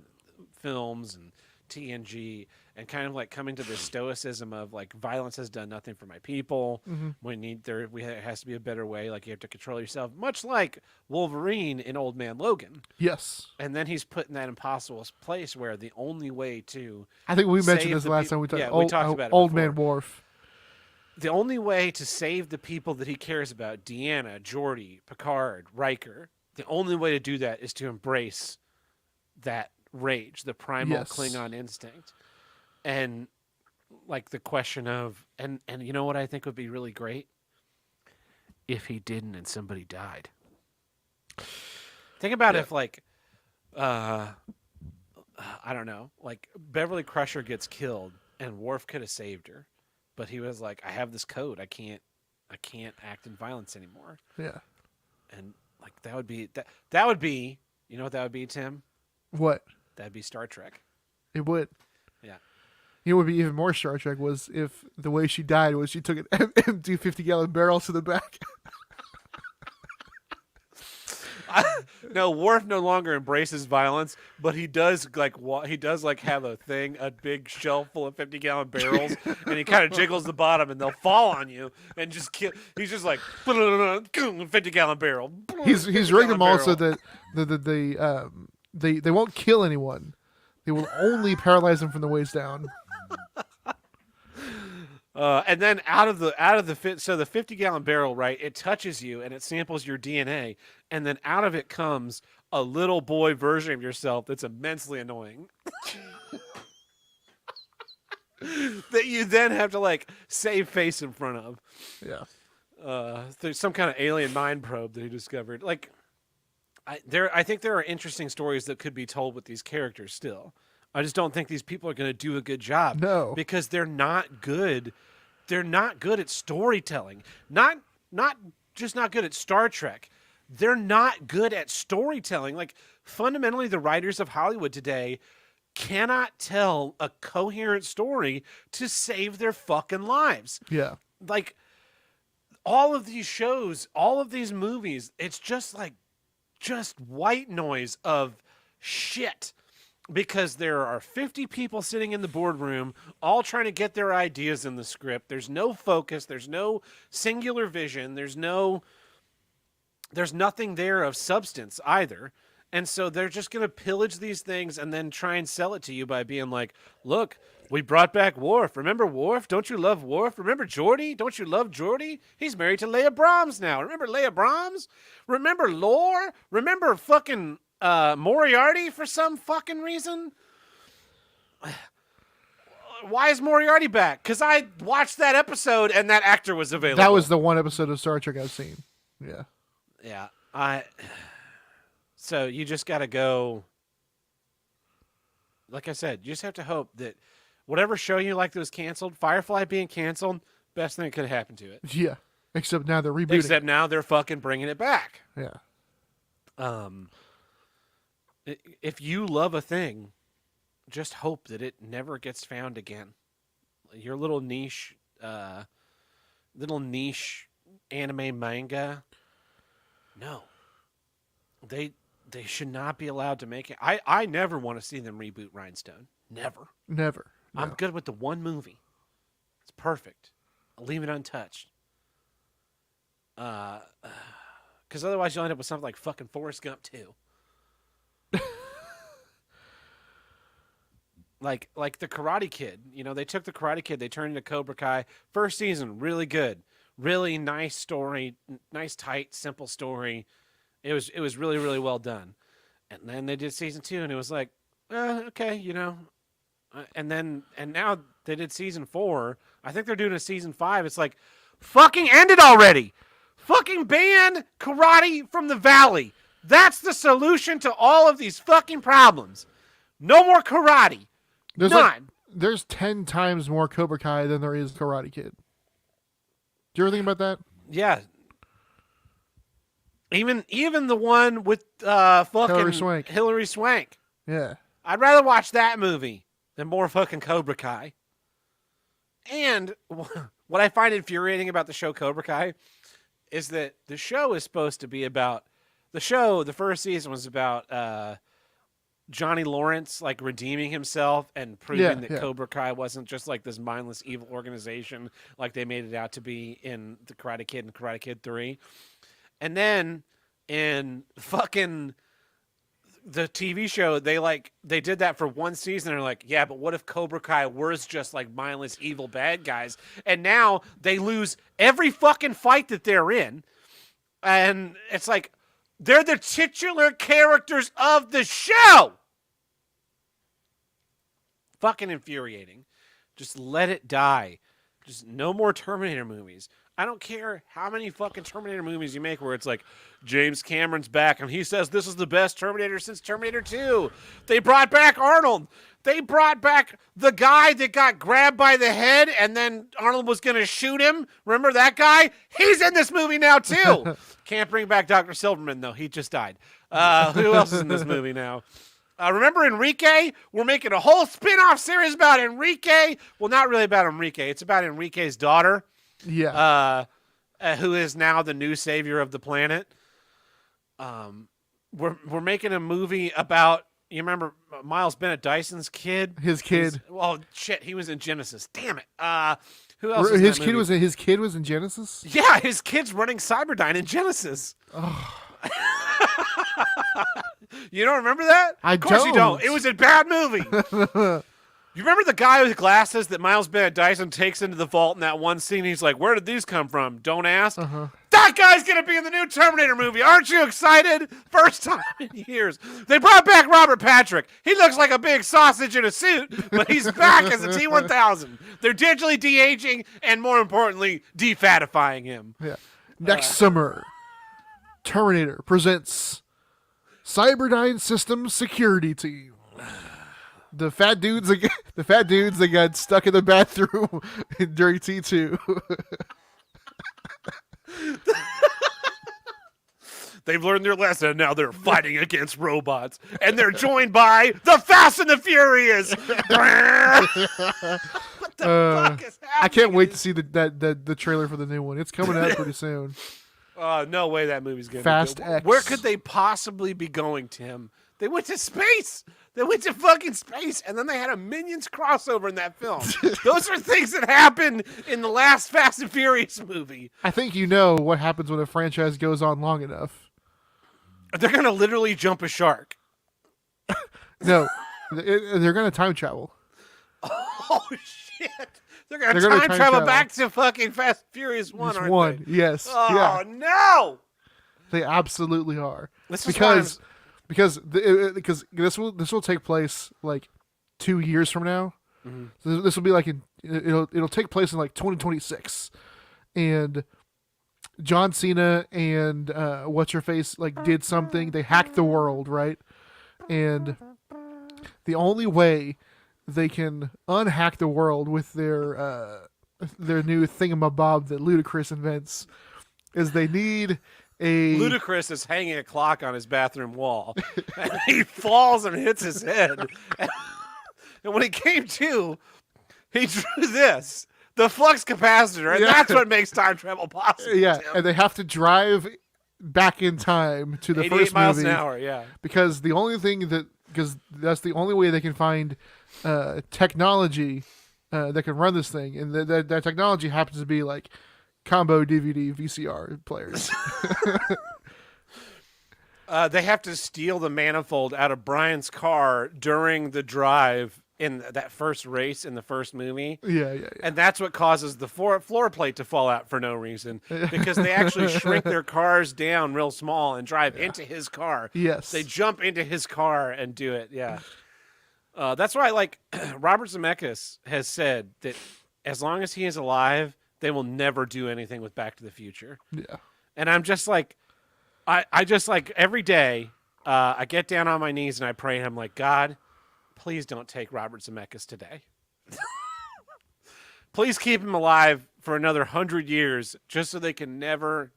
films and TNG, and kind of like coming to this stoicism of like violence has done nothing for my people. There has to be a better way. Like, you have to control yourself, much like Wolverine in Old Man Logan. Yes. And then he's put in that impossible place where the only way to I think we mentioned save this the last peop- time we talked. yeah, we talked about it Old before. Man Worf. the only way to save the people that he cares about, Deanna, Geordi, Picard, Riker, the only way to do that is to embrace that rage, the primal Yes. Klingon instinct. And like the question of and you know what I think would be really great? If he didn't and somebody died. Think about if like I don't know, like Beverly Crusher gets killed and Worf could have saved her, but he was like, I have this code. I can't act in violence anymore. Yeah. And like that would be you know what that would be, Tim? What? That'd be Star Trek. It would. Yeah. You know what would be even more Star Trek was if the way she died was she took an empty 50-gallon barrel to the back. No, Worf no longer embraces violence, but he does like have a big shelf full of 50-gallon barrels, and he kind of jiggles the bottom, and they'll fall on you and just kill. He's just like 50-gallon barrel. He's rigged them all so barrel. that they won't kill anyone. They will only paralyze them from the waist down. And then out of the 50-gallon barrel, right? It touches you and it samples your DNA, and then out of it comes a little boy version of yourself that's immensely annoying. That you then have to like save face in front of. Yeah. There's some kind of alien mind probe that he discovered. Like, I think there are interesting stories that could be told with these characters still. I just don't think these people are going to do a good job. No. Because they're not good. They're not good at storytelling. Not just not good at Star Trek. They're not good at storytelling. Like, fundamentally, the writers of Hollywood today cannot tell a coherent story to save their fucking lives. Yeah. Like, all of these shows, all of these movies, it's just white noise of shit. Because there are 50 people sitting in the boardroom, all trying to get their ideas in the script. There's no focus. There's no singular vision. There's nothing there of substance either. And so they're just going to pillage these things and then try and sell it to you by being like, look, we brought back Worf. Remember Worf? Don't you love Worf? Remember Geordi? Don't you love Geordi? He's married to Leia Brahms now. Remember Leia Brahms? Remember Lore? Remember fucking Moriarty for some fucking reason? Why is Moriarty back? Because I watched that episode and that actor was available. That was the one episode of Star Trek I've seen. Yeah. Yeah. So you just got to go. Like I said, you just have to hope that whatever show you like that was canceled, Firefly being canceled, best thing that could have happened to it. Yeah. Except now they're rebooting. Except now they're fucking bringing it back. Yeah. If you love a thing, just hope that it never gets found again. Your little niche anime manga, no. They should not be allowed to make it. I never want to see them reboot Rhinestone. Never. Never. No. I'm good with the one movie. It's perfect. I'll leave it untouched. Because otherwise you'll end up with something like fucking Forrest Gump 2. Like the Karate Kid. You know, they took the Karate Kid, they turned into Cobra Kai. First season, really good. Really nice story. Nice, tight, simple story. It was really, really well done. And then they did season 2, and it was like, okay, you know. And now they did season 4. I think they're doing a season 5. It's like, fucking end it already. Fucking ban karate from the valley. That's the solution to all of these fucking problems. No more karate. None. There's 10 times more Cobra Kai than there is Karate Kid. Do you ever think about that? Yeah. Even the one with fucking Hilary Swank. Yeah. I'd rather watch that movie than more fucking Cobra Kai. And what I find infuriating about the show Cobra Kai is that the show is supposed to be about the first season was about Johnny Lawrence like redeeming himself and proving that Cobra Kai wasn't just like this mindless evil organization like they made it out to be in the Karate Kid and Karate Kid 3. And then in fucking the TV show, they did that for one season. And they're like, yeah, but what if Cobra Kai was just like mindless evil bad guys? And now they lose every fucking fight that they're in. And it's like, they're the titular characters of the show. fucking infuriating. Just let it die. Just no more Terminator movies. I don't care how many fucking Terminator movies you make where it's like, James Cameron's back and he says this is the best Terminator since Terminator 2. They brought back Arnold. They brought back the guy that got grabbed by the head and then Arnold was going to shoot him. Remember that guy? He's in this movie now too. Can't bring back Dr. Silverman though. He just died. Who else is in this movie now? Remember Enrique? We're making a whole spin-off series about Enrique. Well, not really about Enrique. It's about Enrique's daughter. Yeah. Who is now the new savior of the planet. We're making a movie about, you remember Miles Bennett Dyson's kid? His kid. Well, shit, he was in Genesis. Damn it. Who else? Was in his that kid movie? his kid was in Genesis? Yeah, his kid's running Cyberdyne in Genesis. Oh. You don't remember that? I Of course you don't. don't. It was a bad movie. You remember the guy with glasses that Miles Bennett Dyson takes into the vault in that one scene? He's like, where did these come from? Don't ask. Uh-huh. That guy's going to be in the new Terminator movie. Aren't you excited? First time in years. They brought back Robert Patrick. He looks like a big sausage in a suit, but he's back as a T-1000. They're digitally de-aging and, more importantly, defatifying him. Yeah. Next summer, Terminator presents Cyberdyne Systems Security Team. The fat dudes that got stuck in the bathroom during T2. They've learned their lesson, and now they're fighting against robots. And they're joined by the Fast and the Furious. What the fuck is happening? I can't wait to see the trailer for the new one. It's coming out pretty soon. No way that movie's going to Fast be X. Where could they possibly be going, Tim? They went to space. They went to fucking space, and then they had a Minions crossover in that film. Those are things that happened in the last Fast and Furious movie. I think you know what happens when a franchise goes on long enough. They're going to literally jump a shark. No, they're going to time travel. Oh, shit. They're going to They're gonna time time travel travel. back to fucking Fast and Furious 1, Just aren't one, they? yes. Oh, Yeah, no. they absolutely are. This is why Because this will take place like 2 years from now. Mhm. So this will be like it'll take place in like 2026, and John Cena and what's her face like did something. They hacked the world, right? And the only way they can unhack the world with their new thingamabob that Ludacris invents is they need a Ludacris is hanging a clock on his bathroom wall, and he falls and hits his head. And when he came to, he drew this, the flux capacitor, and Yeah. that's what makes time travel possible. yeah, Tim. and they have to drive back in time to the 88 first miles movie an hour, yeah. because that's the only way they can find technology that can run this thing, and that technology happens to be like combo DVD VCR players. They have to steal the manifold out of Brian's car during the drive in that first race in the first movie. Yeah. And that's what causes the floor plate to fall out for no reason, because they actually shrink their cars down real small and drive into his car. Yes. They jump into his car and do it. Yeah. That's why, like, Robert Zemeckis has said that as long as he is alive, they will never do anything with Back to the Future. Yeah. And I'm just like, I just like every day, I get down on my knees and I pray, and I'm like, God, please don't take Robert Zemeckis today. Please keep him alive for another 100 years, just so they can never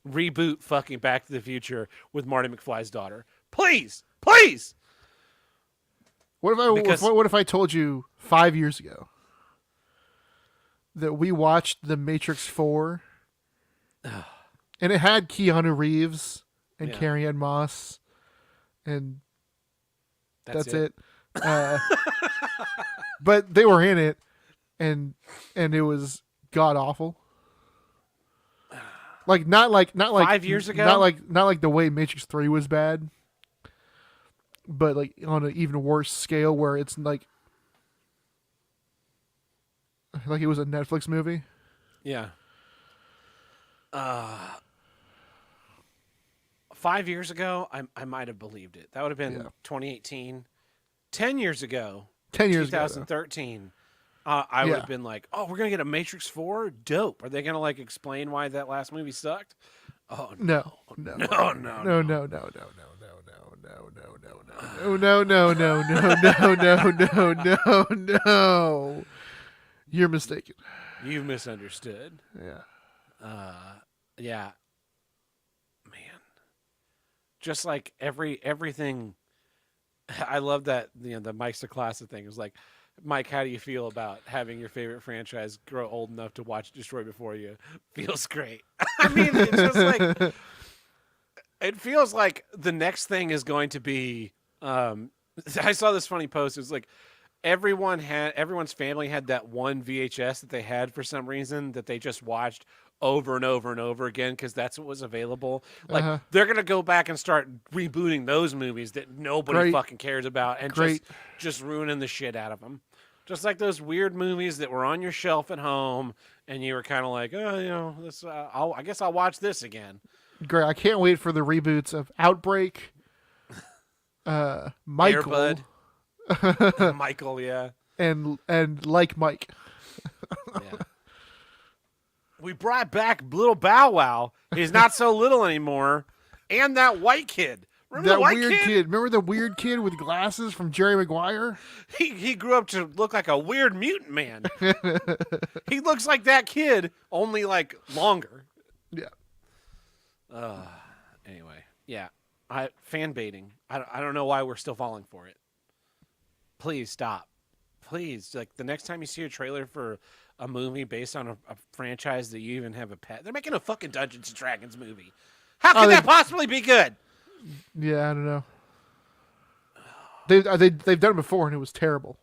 reboot fucking Back to the Future with Marty McFly's daughter. Please. What if I told you 5 years ago that we watched The Matrix 4 and it had Keanu Reeves and Yeah. Carrie-Anne Moss and that's it. But they were in it and it was god awful. Not like 5 years ago? not like the way Matrix 3 was bad. But like on an even worse scale where it's like it was a Netflix movie. Yeah. 5 years ago, I might have believed it. That would have been Yeah. 2018. 10 years ago, 10 years ago. 2013, I would Yeah. have been like, "Oh, we're gonna get a Matrix 4? Dope." Are they gonna like explain why that last movie sucked? Oh No. no, No. no, No, no, no, no, no, no, no, no, no, no, no, no, no, no, no, no. You're mistaken. You've misunderstood. Yeah. Yeah, man. Just like everything. I love that the Mike's the Classic thing. It was like, Mike, how do you feel about having your favorite franchise grow old enough to watch Destroy Before You? Feels great. I mean, it's just like it feels like the next thing is going to be. I saw this funny post. It was like everyone's family had that one VHS that they had for some reason that they just watched over and over and over again because that's what was available. Like they're gonna go back and start rebooting those movies that nobody Great. fucking cares about and Great. just ruining the shit out of them. Just like those weird movies that were on your shelf at home and you were kind of like, oh, this. I guess I'll watch this again. Great. I can't wait for the reboots of Outbreak, Michael, Airbud. Michael, yeah. and Like Mike. Yeah. We brought back Little Bow Wow. He's not so little anymore. And that white kid. Remember That the white weird kid? kid. Remember the weird kid with glasses from Jerry Maguire? He grew up to look like a weird mutant man. He looks like that kid, only like longer. Yeah. Anyway, yeah. Fan baiting. I don't know why we're still falling for it. Please stop. Please, like the next time you see a trailer for a movie based on a franchise that you even have a pet, they're making a fucking Dungeons and Dragons movie. How can that possibly be good? Yeah, I don't know. They've done it before and it was terrible.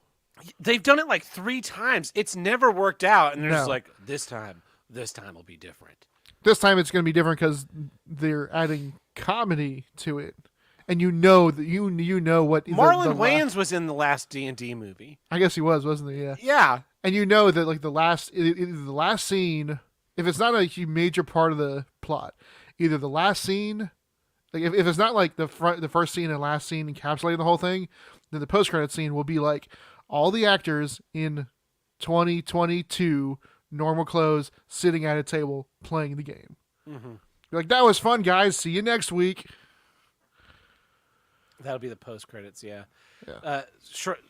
They've done it like 3 times. It's never worked out, and they're just No. like, this time will be different. This time it's going to be different because they're adding comedy to it, and you know that you know what Marlon Wayans was in the last D&D movie. I guess he wasn't he? Yeah. Yeah. And you know that like the last scene, if it's not a major part of the plot, either the last scene, like if it's not like the first scene and last scene encapsulating the whole thing, then the post credit scene will be like all the actors in 2022 normal clothes sitting at a table playing the game. Mm-hmm. You're like, that was fun, guys. See you next week. That'll be the post credits, yeah. Yeah.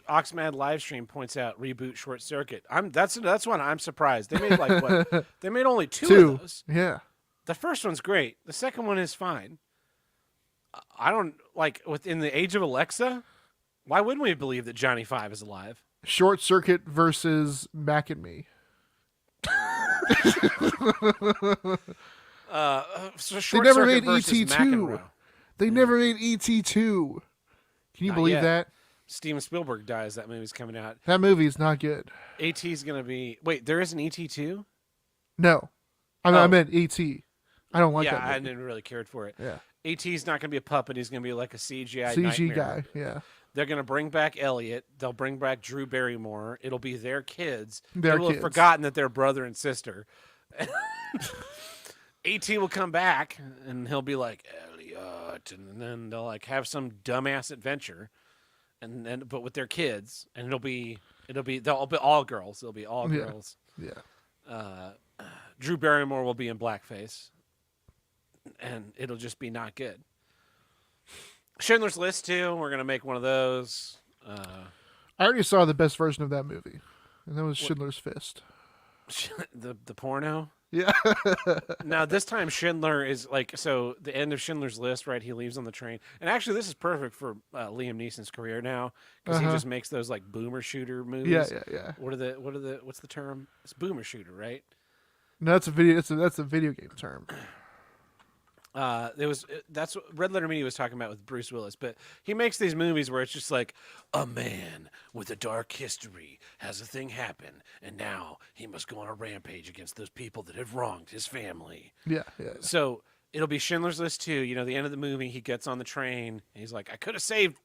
Oxmad livestream points out reboot Short Circuit. That's one I'm surprised. They made like what? They made only two of those. Yeah. The first one's great. The second one is fine. I don't like within the age of Alexa. Why wouldn't we believe that Johnny Five is alive? Short Circuit versus Mac and Me. So They Short never Circuit made versus ET2. McEnroe. They never made ET2. Can you Not believe yet. that? Steven Spielberg dies. That movie's coming out. That movie is not good. AT's gonna be. Wait, there is an ET2. No. I Oh. meant ET. I don't like Yeah, that I movie. didn't really cared for it. Yeah. AT's not gonna be a puppet. He's gonna be like a CGI CG nightmare. guy. Yeah. They're gonna bring back Elliot. They'll bring back Drew Barrymore. It'll be their kids. Their they will kids. have forgotten that they're brother and sister. AT will come back and he'll be like Elliot, and then they'll like have some dumbass adventure, and then but with their kids, and they'll be all girls. It'll be all Yeah. girls. Yeah. Drew Barrymore will be in blackface, and it'll just be not good. Schindler's List too. We're gonna make one of those. I already saw the best version of that movie, and that was Schindler's Fist. the porno. Yeah. Now this time Schindler is like so the end of Schindler's List, right? He leaves on the train, and actually this is perfect for Liam Neeson's career now because he just makes those like boomer shooter movies. Yeah. What's the term? It's boomer shooter, right? No, that's a video. That's a video game term. That's what Red Letter Media was talking about with Bruce Willis, but he makes these movies where it's just like a man with a dark history has a thing happen, and now he must go on a rampage against those people that have wronged his family. Yeah. So it'll be Schindler's List 2. You know, the end of the movie, he gets on the train and he's like, I could have saved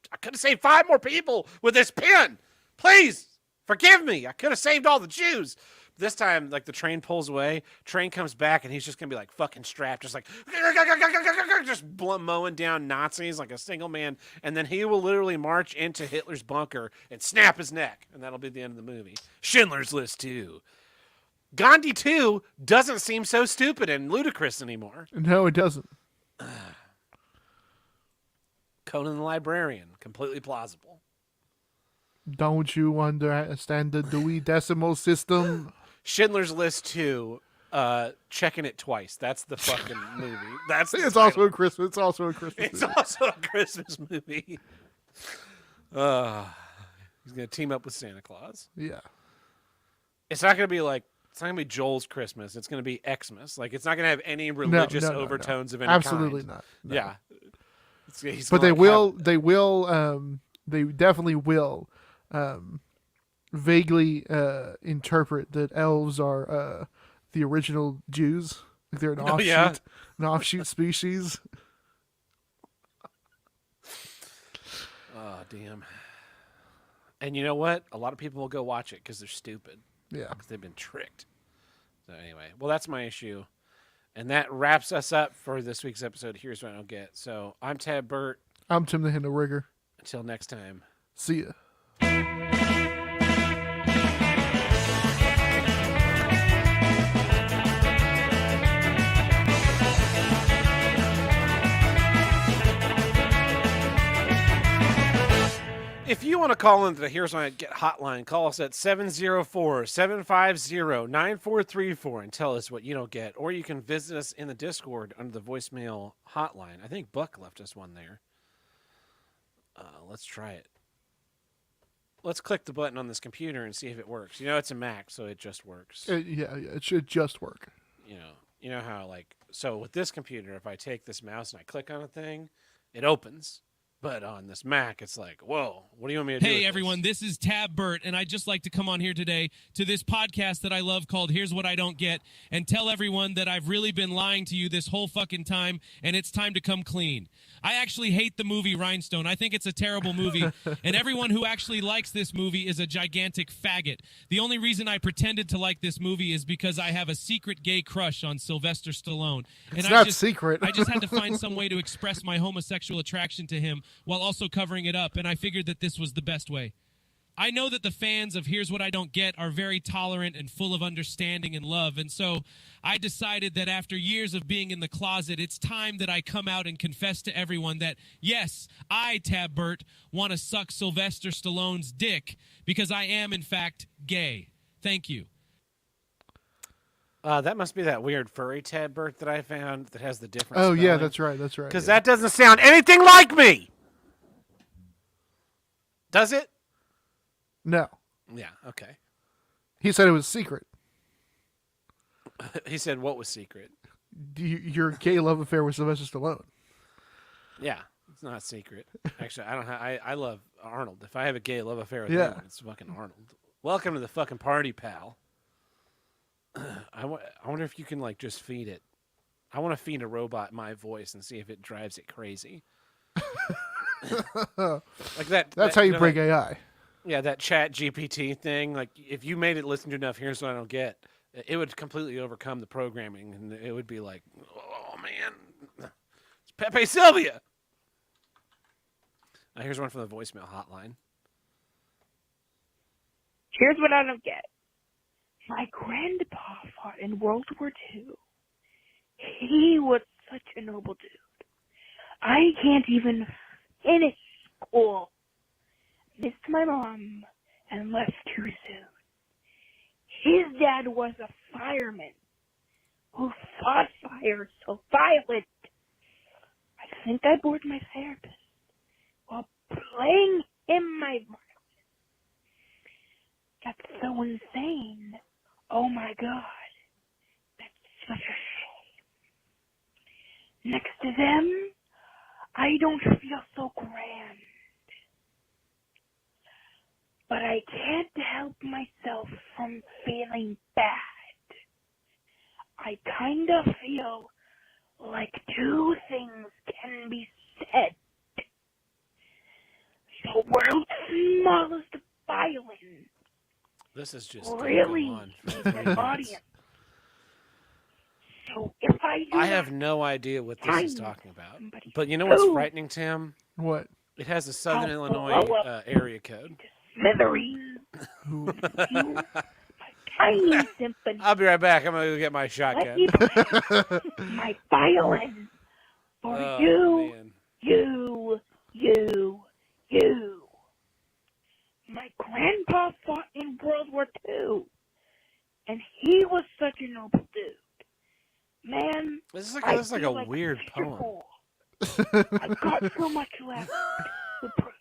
5 more people with this pen. Please forgive me. I could have saved all the Jews. This time, like, the train pulls away, train comes back, and he's just gonna be like fucking strapped, just like just mowing down Nazis like a single man, and then he will literally march into Hitler's bunker and snap his neck, and that'll be the end of the movie. Schindler's List 2. Gandhi 2 doesn't seem so stupid and ludicrous anymore. No, it doesn't. Conan the Librarian, completely plausible. Don't you understand the Dewey Decimal System? Schindler's List 2, checking it twice. That's the fucking movie. That's the It's title. also a Christmas. It's also a Christmas. It's movie. also a Christmas movie. He's gonna team up with Santa Claus. Yeah. It's not gonna be like it's not gonna be Joel's Christmas. It's gonna be Xmas. Like it's not gonna have any religious no, overtones of any Absolutely kind. not. No. Yeah. He's But gonna, they will. They will. They definitely will. Vaguely interpret that elves are the original Jews. Like they're an offshoot, yeah. an offshoot species. Oh damn. And you know what? A lot of people will go watch it because they're stupid. Yeah. Because they've been tricked. So anyway, well, that's my issue. And that wraps us up for this week's episode. Here's what I don't get. So I'm Tab Burt. I'm Tim the Hinda Rigger. Until next time. See ya. If you want to call into the Here's What I Get hotline, call us at 704-750-9434 and tell us what you don't get. Or you can visit us in the Discord under the voicemail hotline. I think Buck left us one there. Let's try it. Let's click the button on this computer and see if it works. You know, it's a Mac, so it just works. Yeah, it should just work. You know how, like, so with this computer, if I take this mouse and I click on a thing, it opens. But on this Mac, it's like, whoa, what do you want me to do? Hey, everyone, this is Tab Burt, and I'd just like to come on here today to this podcast that I love called Here's What I Don't Get and tell everyone that I've really been lying to you this whole fucking time, and it's time to come clean. I actually hate the movie Rhinestone. I think it's a terrible movie, and everyone who actually likes this movie is a gigantic faggot. The only reason I pretended to like this movie is because I have a secret gay crush on Sylvester Stallone. And It's not secret. I just had to find some way to express my homosexual attraction to him while also covering it up, and I figured that this was the best way. I know that the fans of Here's What I Don't Get are very tolerant and full of understanding and love, and so I decided that after years of being in the closet, it's time that I come out and confess to everyone that, yes, I, Tab Burt, want to suck Sylvester Stallone's dick because I am, in fact, gay. Thank you. That must be that weird furry Tab Burt that I found that has the different Oh, yeah, spelling. that's right. That's right. Because yeah. that doesn't sound anything like me. Does it? No. Yeah, okay. He said it was secret. He said what was secret? Your gay love affair with Sylvester Stallone. Yeah, it's not secret. Actually, I don't. I love Arnold. If I have a gay love affair with Yeah. him, it's fucking Arnold. Welcome to the fucking party, pal. I wonder if you can like just feed it. I want to feed a robot my voice and see if it drives it crazy. Like that. That's that, how you know, break that, AI. Yeah, that Chat GPT thing. Like if you made it listen to enough, here's what I don't get. It would completely overcome the programming, and it would be like, oh man, it's Pepe Sylvia. Here's one from the voicemail hotline. Here's what I don't get. My grandpa fought in World War II. He was such a noble dude. I can't even finish school. Missed my mom and left too soon. His dad was a fireman who fought fire so violent. I think I bored my therapist while playing him my violin. That's so insane. Oh my God. That's such a shame. Next to them, I don't feel so grand. But I can't help myself from feeling bad. I kind of feel like two things can be said. The world's smallest violin This is just gonna really go on for needs 3 an minutes. audience. So if I do I have not no idea what this is find talking about. somebody But you know what's who frightening, Tim? What? It has a Southern I'll Illinois blow up area code. smithereens, Who? you, my tiny symphony, I'll be right back. I'm gonna go get my let shotgun. me play my violin for Oh, you, man. you. My grandpa fought in World War II, and he was such a noble dude. Man, This is like, I this is like a feel weird Mr. poem. Fool. I've got so much left to prove.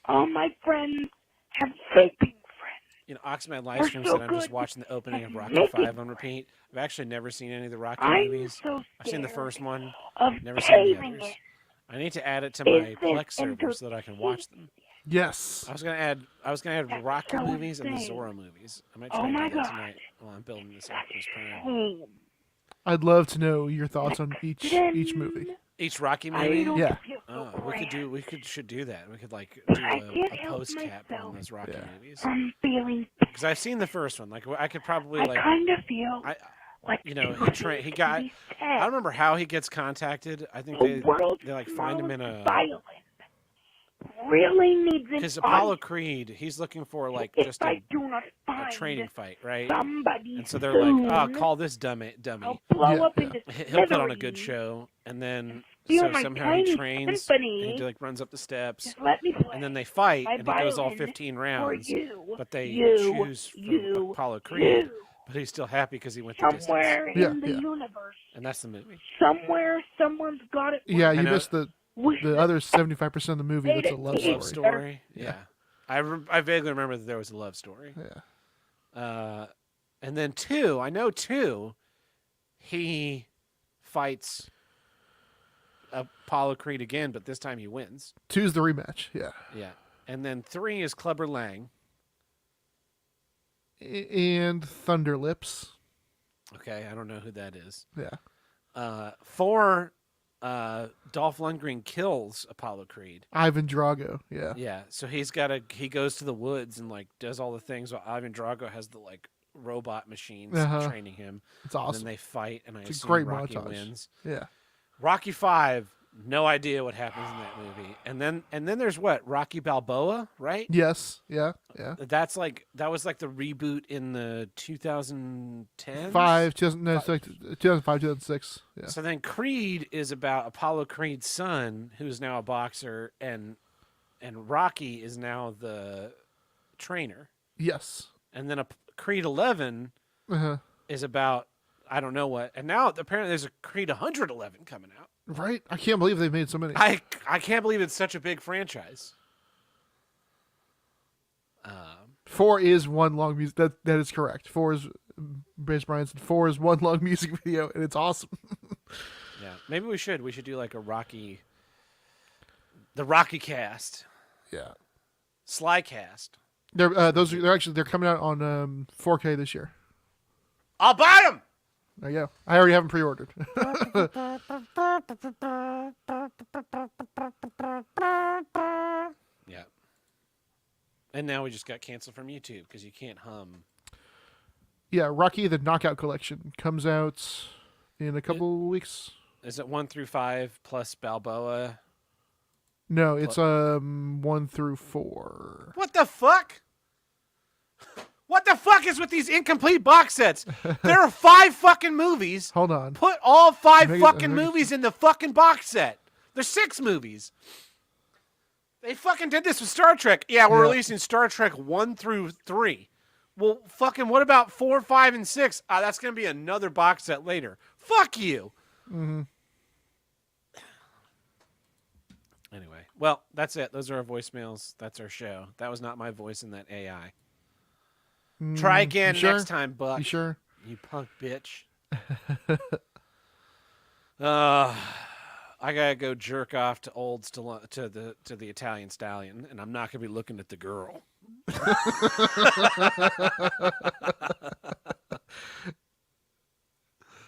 All my friends have vaping friends. You know, Oxman We're Livestream so said I'm just good watching the opening at of Rocky making 5 on repeat. I've actually never seen any of the Rocky I'm movies. so I've seen the scared first one. of Never seen the caving others. in. I need to add it to Is my this Plex server so that I can watch them. Yes. I was gonna add That's Rocky so movies and the insane. Zorro movies. I might Oh try my to do that God. tonight while I'm building this Optimus Prime. Shame. I'd love to know your thoughts on each movie. Each Rocky I movie. don't Yeah. feel so Oh, grand. should do that. We could like do I a can't help post cap on myself. those Rocky Yeah. movies. I'm feeling. Because I've seen the first one. Like I could probably I like kind of feel like you know, he to got. be I sad. don't remember how he gets contacted. I think The world's they like find him in smallest a violin really needs an because Apollo audience. Creed. He's looking for like If just I a do not find training fight, right? somebody And so they're soon, like, "Oh, call this dummy." I'll blow Yeah, up yeah. into He'll put on a good smithereens. show, and then Steal so my somehow he tiny trains. And symphony. he like runs up the steps, Just let me play. and then they fight, my and he goes all violin 15 for rounds. you. But they you, choose for you, Apollo Creed, you. but he's still happy because he went the distance. Somewhere Yeah, in the yeah. universe, And that's the movie. somewhere, someone's got it. Yeah, I you know. missed the Wish other 75% of the movie. Made That's a it love easy. Love story. story. Yeah. Yeah. I vaguely remember that there was a love story. Yeah. And then 2, I know 2, he fights Apollo Creed again, but this time he wins. 2's the rematch. Yeah. Yeah. And then 3 is Clubber Lang. And Thunder Lips. Okay, I don't know who that is. Yeah. 4, Dolph Lundgren kills Apollo Creed. Ivan Drago. Yeah. Yeah, so he goes to the woods and like does all the things while Ivan Drago has the like robot machines Uh-huh. training him. It's And awesome. then they fight, and I It's a assume great Rocky montage. wins. Yeah. Rocky 5, no idea what happens in that movie. And then there's what? Rocky Balboa, right? Yes. Yeah. Yeah. That was like the reboot in the 2010s. 2005, 2006. Yeah. So then Creed is about Apollo Creed's son, who's now a boxer, and Rocky is now the trainer. Yes. And then Creed 11 Uh-huh. is about I don't know what. And now apparently there's a Creed 111 coming out. Right? I can't believe they made so many. I can't believe it's such a big franchise. 4 is one long music. That is correct. 4 is, Base Brian said 4 is one long music video, and it's awesome. Yeah, maybe we should do like the Rocky cast, Yeah. Sly cast. They're coming out on 4K this year. I'll buy them. There you go. I already have them pre-ordered. Yeah. And now we just got canceled from YouTube because you can't hum. Yeah, Rocky the Knockout Collection comes out in a couple weeks. Is it 1 through 5 plus Balboa? No, it's 1 through 4. What the fuck? What the fuck is with these incomplete box sets? There are 5 fucking movies. Hold on. Put all 5 Make it- fucking make it- movies in the fucking box set. There's 6 movies. They fucking did this with Star Trek. Yeah, we're Yeah. releasing Star Trek 1 through 3. Well, fucking what about 4, 5, and 6? That's going to be another box set later. Fuck you. Mm-hmm. Anyway, well, that's it. Those are our voicemails. That's our show. That was not my voice in that AI. Try again you sure? next time, Buck. You sure? You punk bitch. I gotta go jerk off to to the Italian stallion, and I'm not gonna be looking at the girl.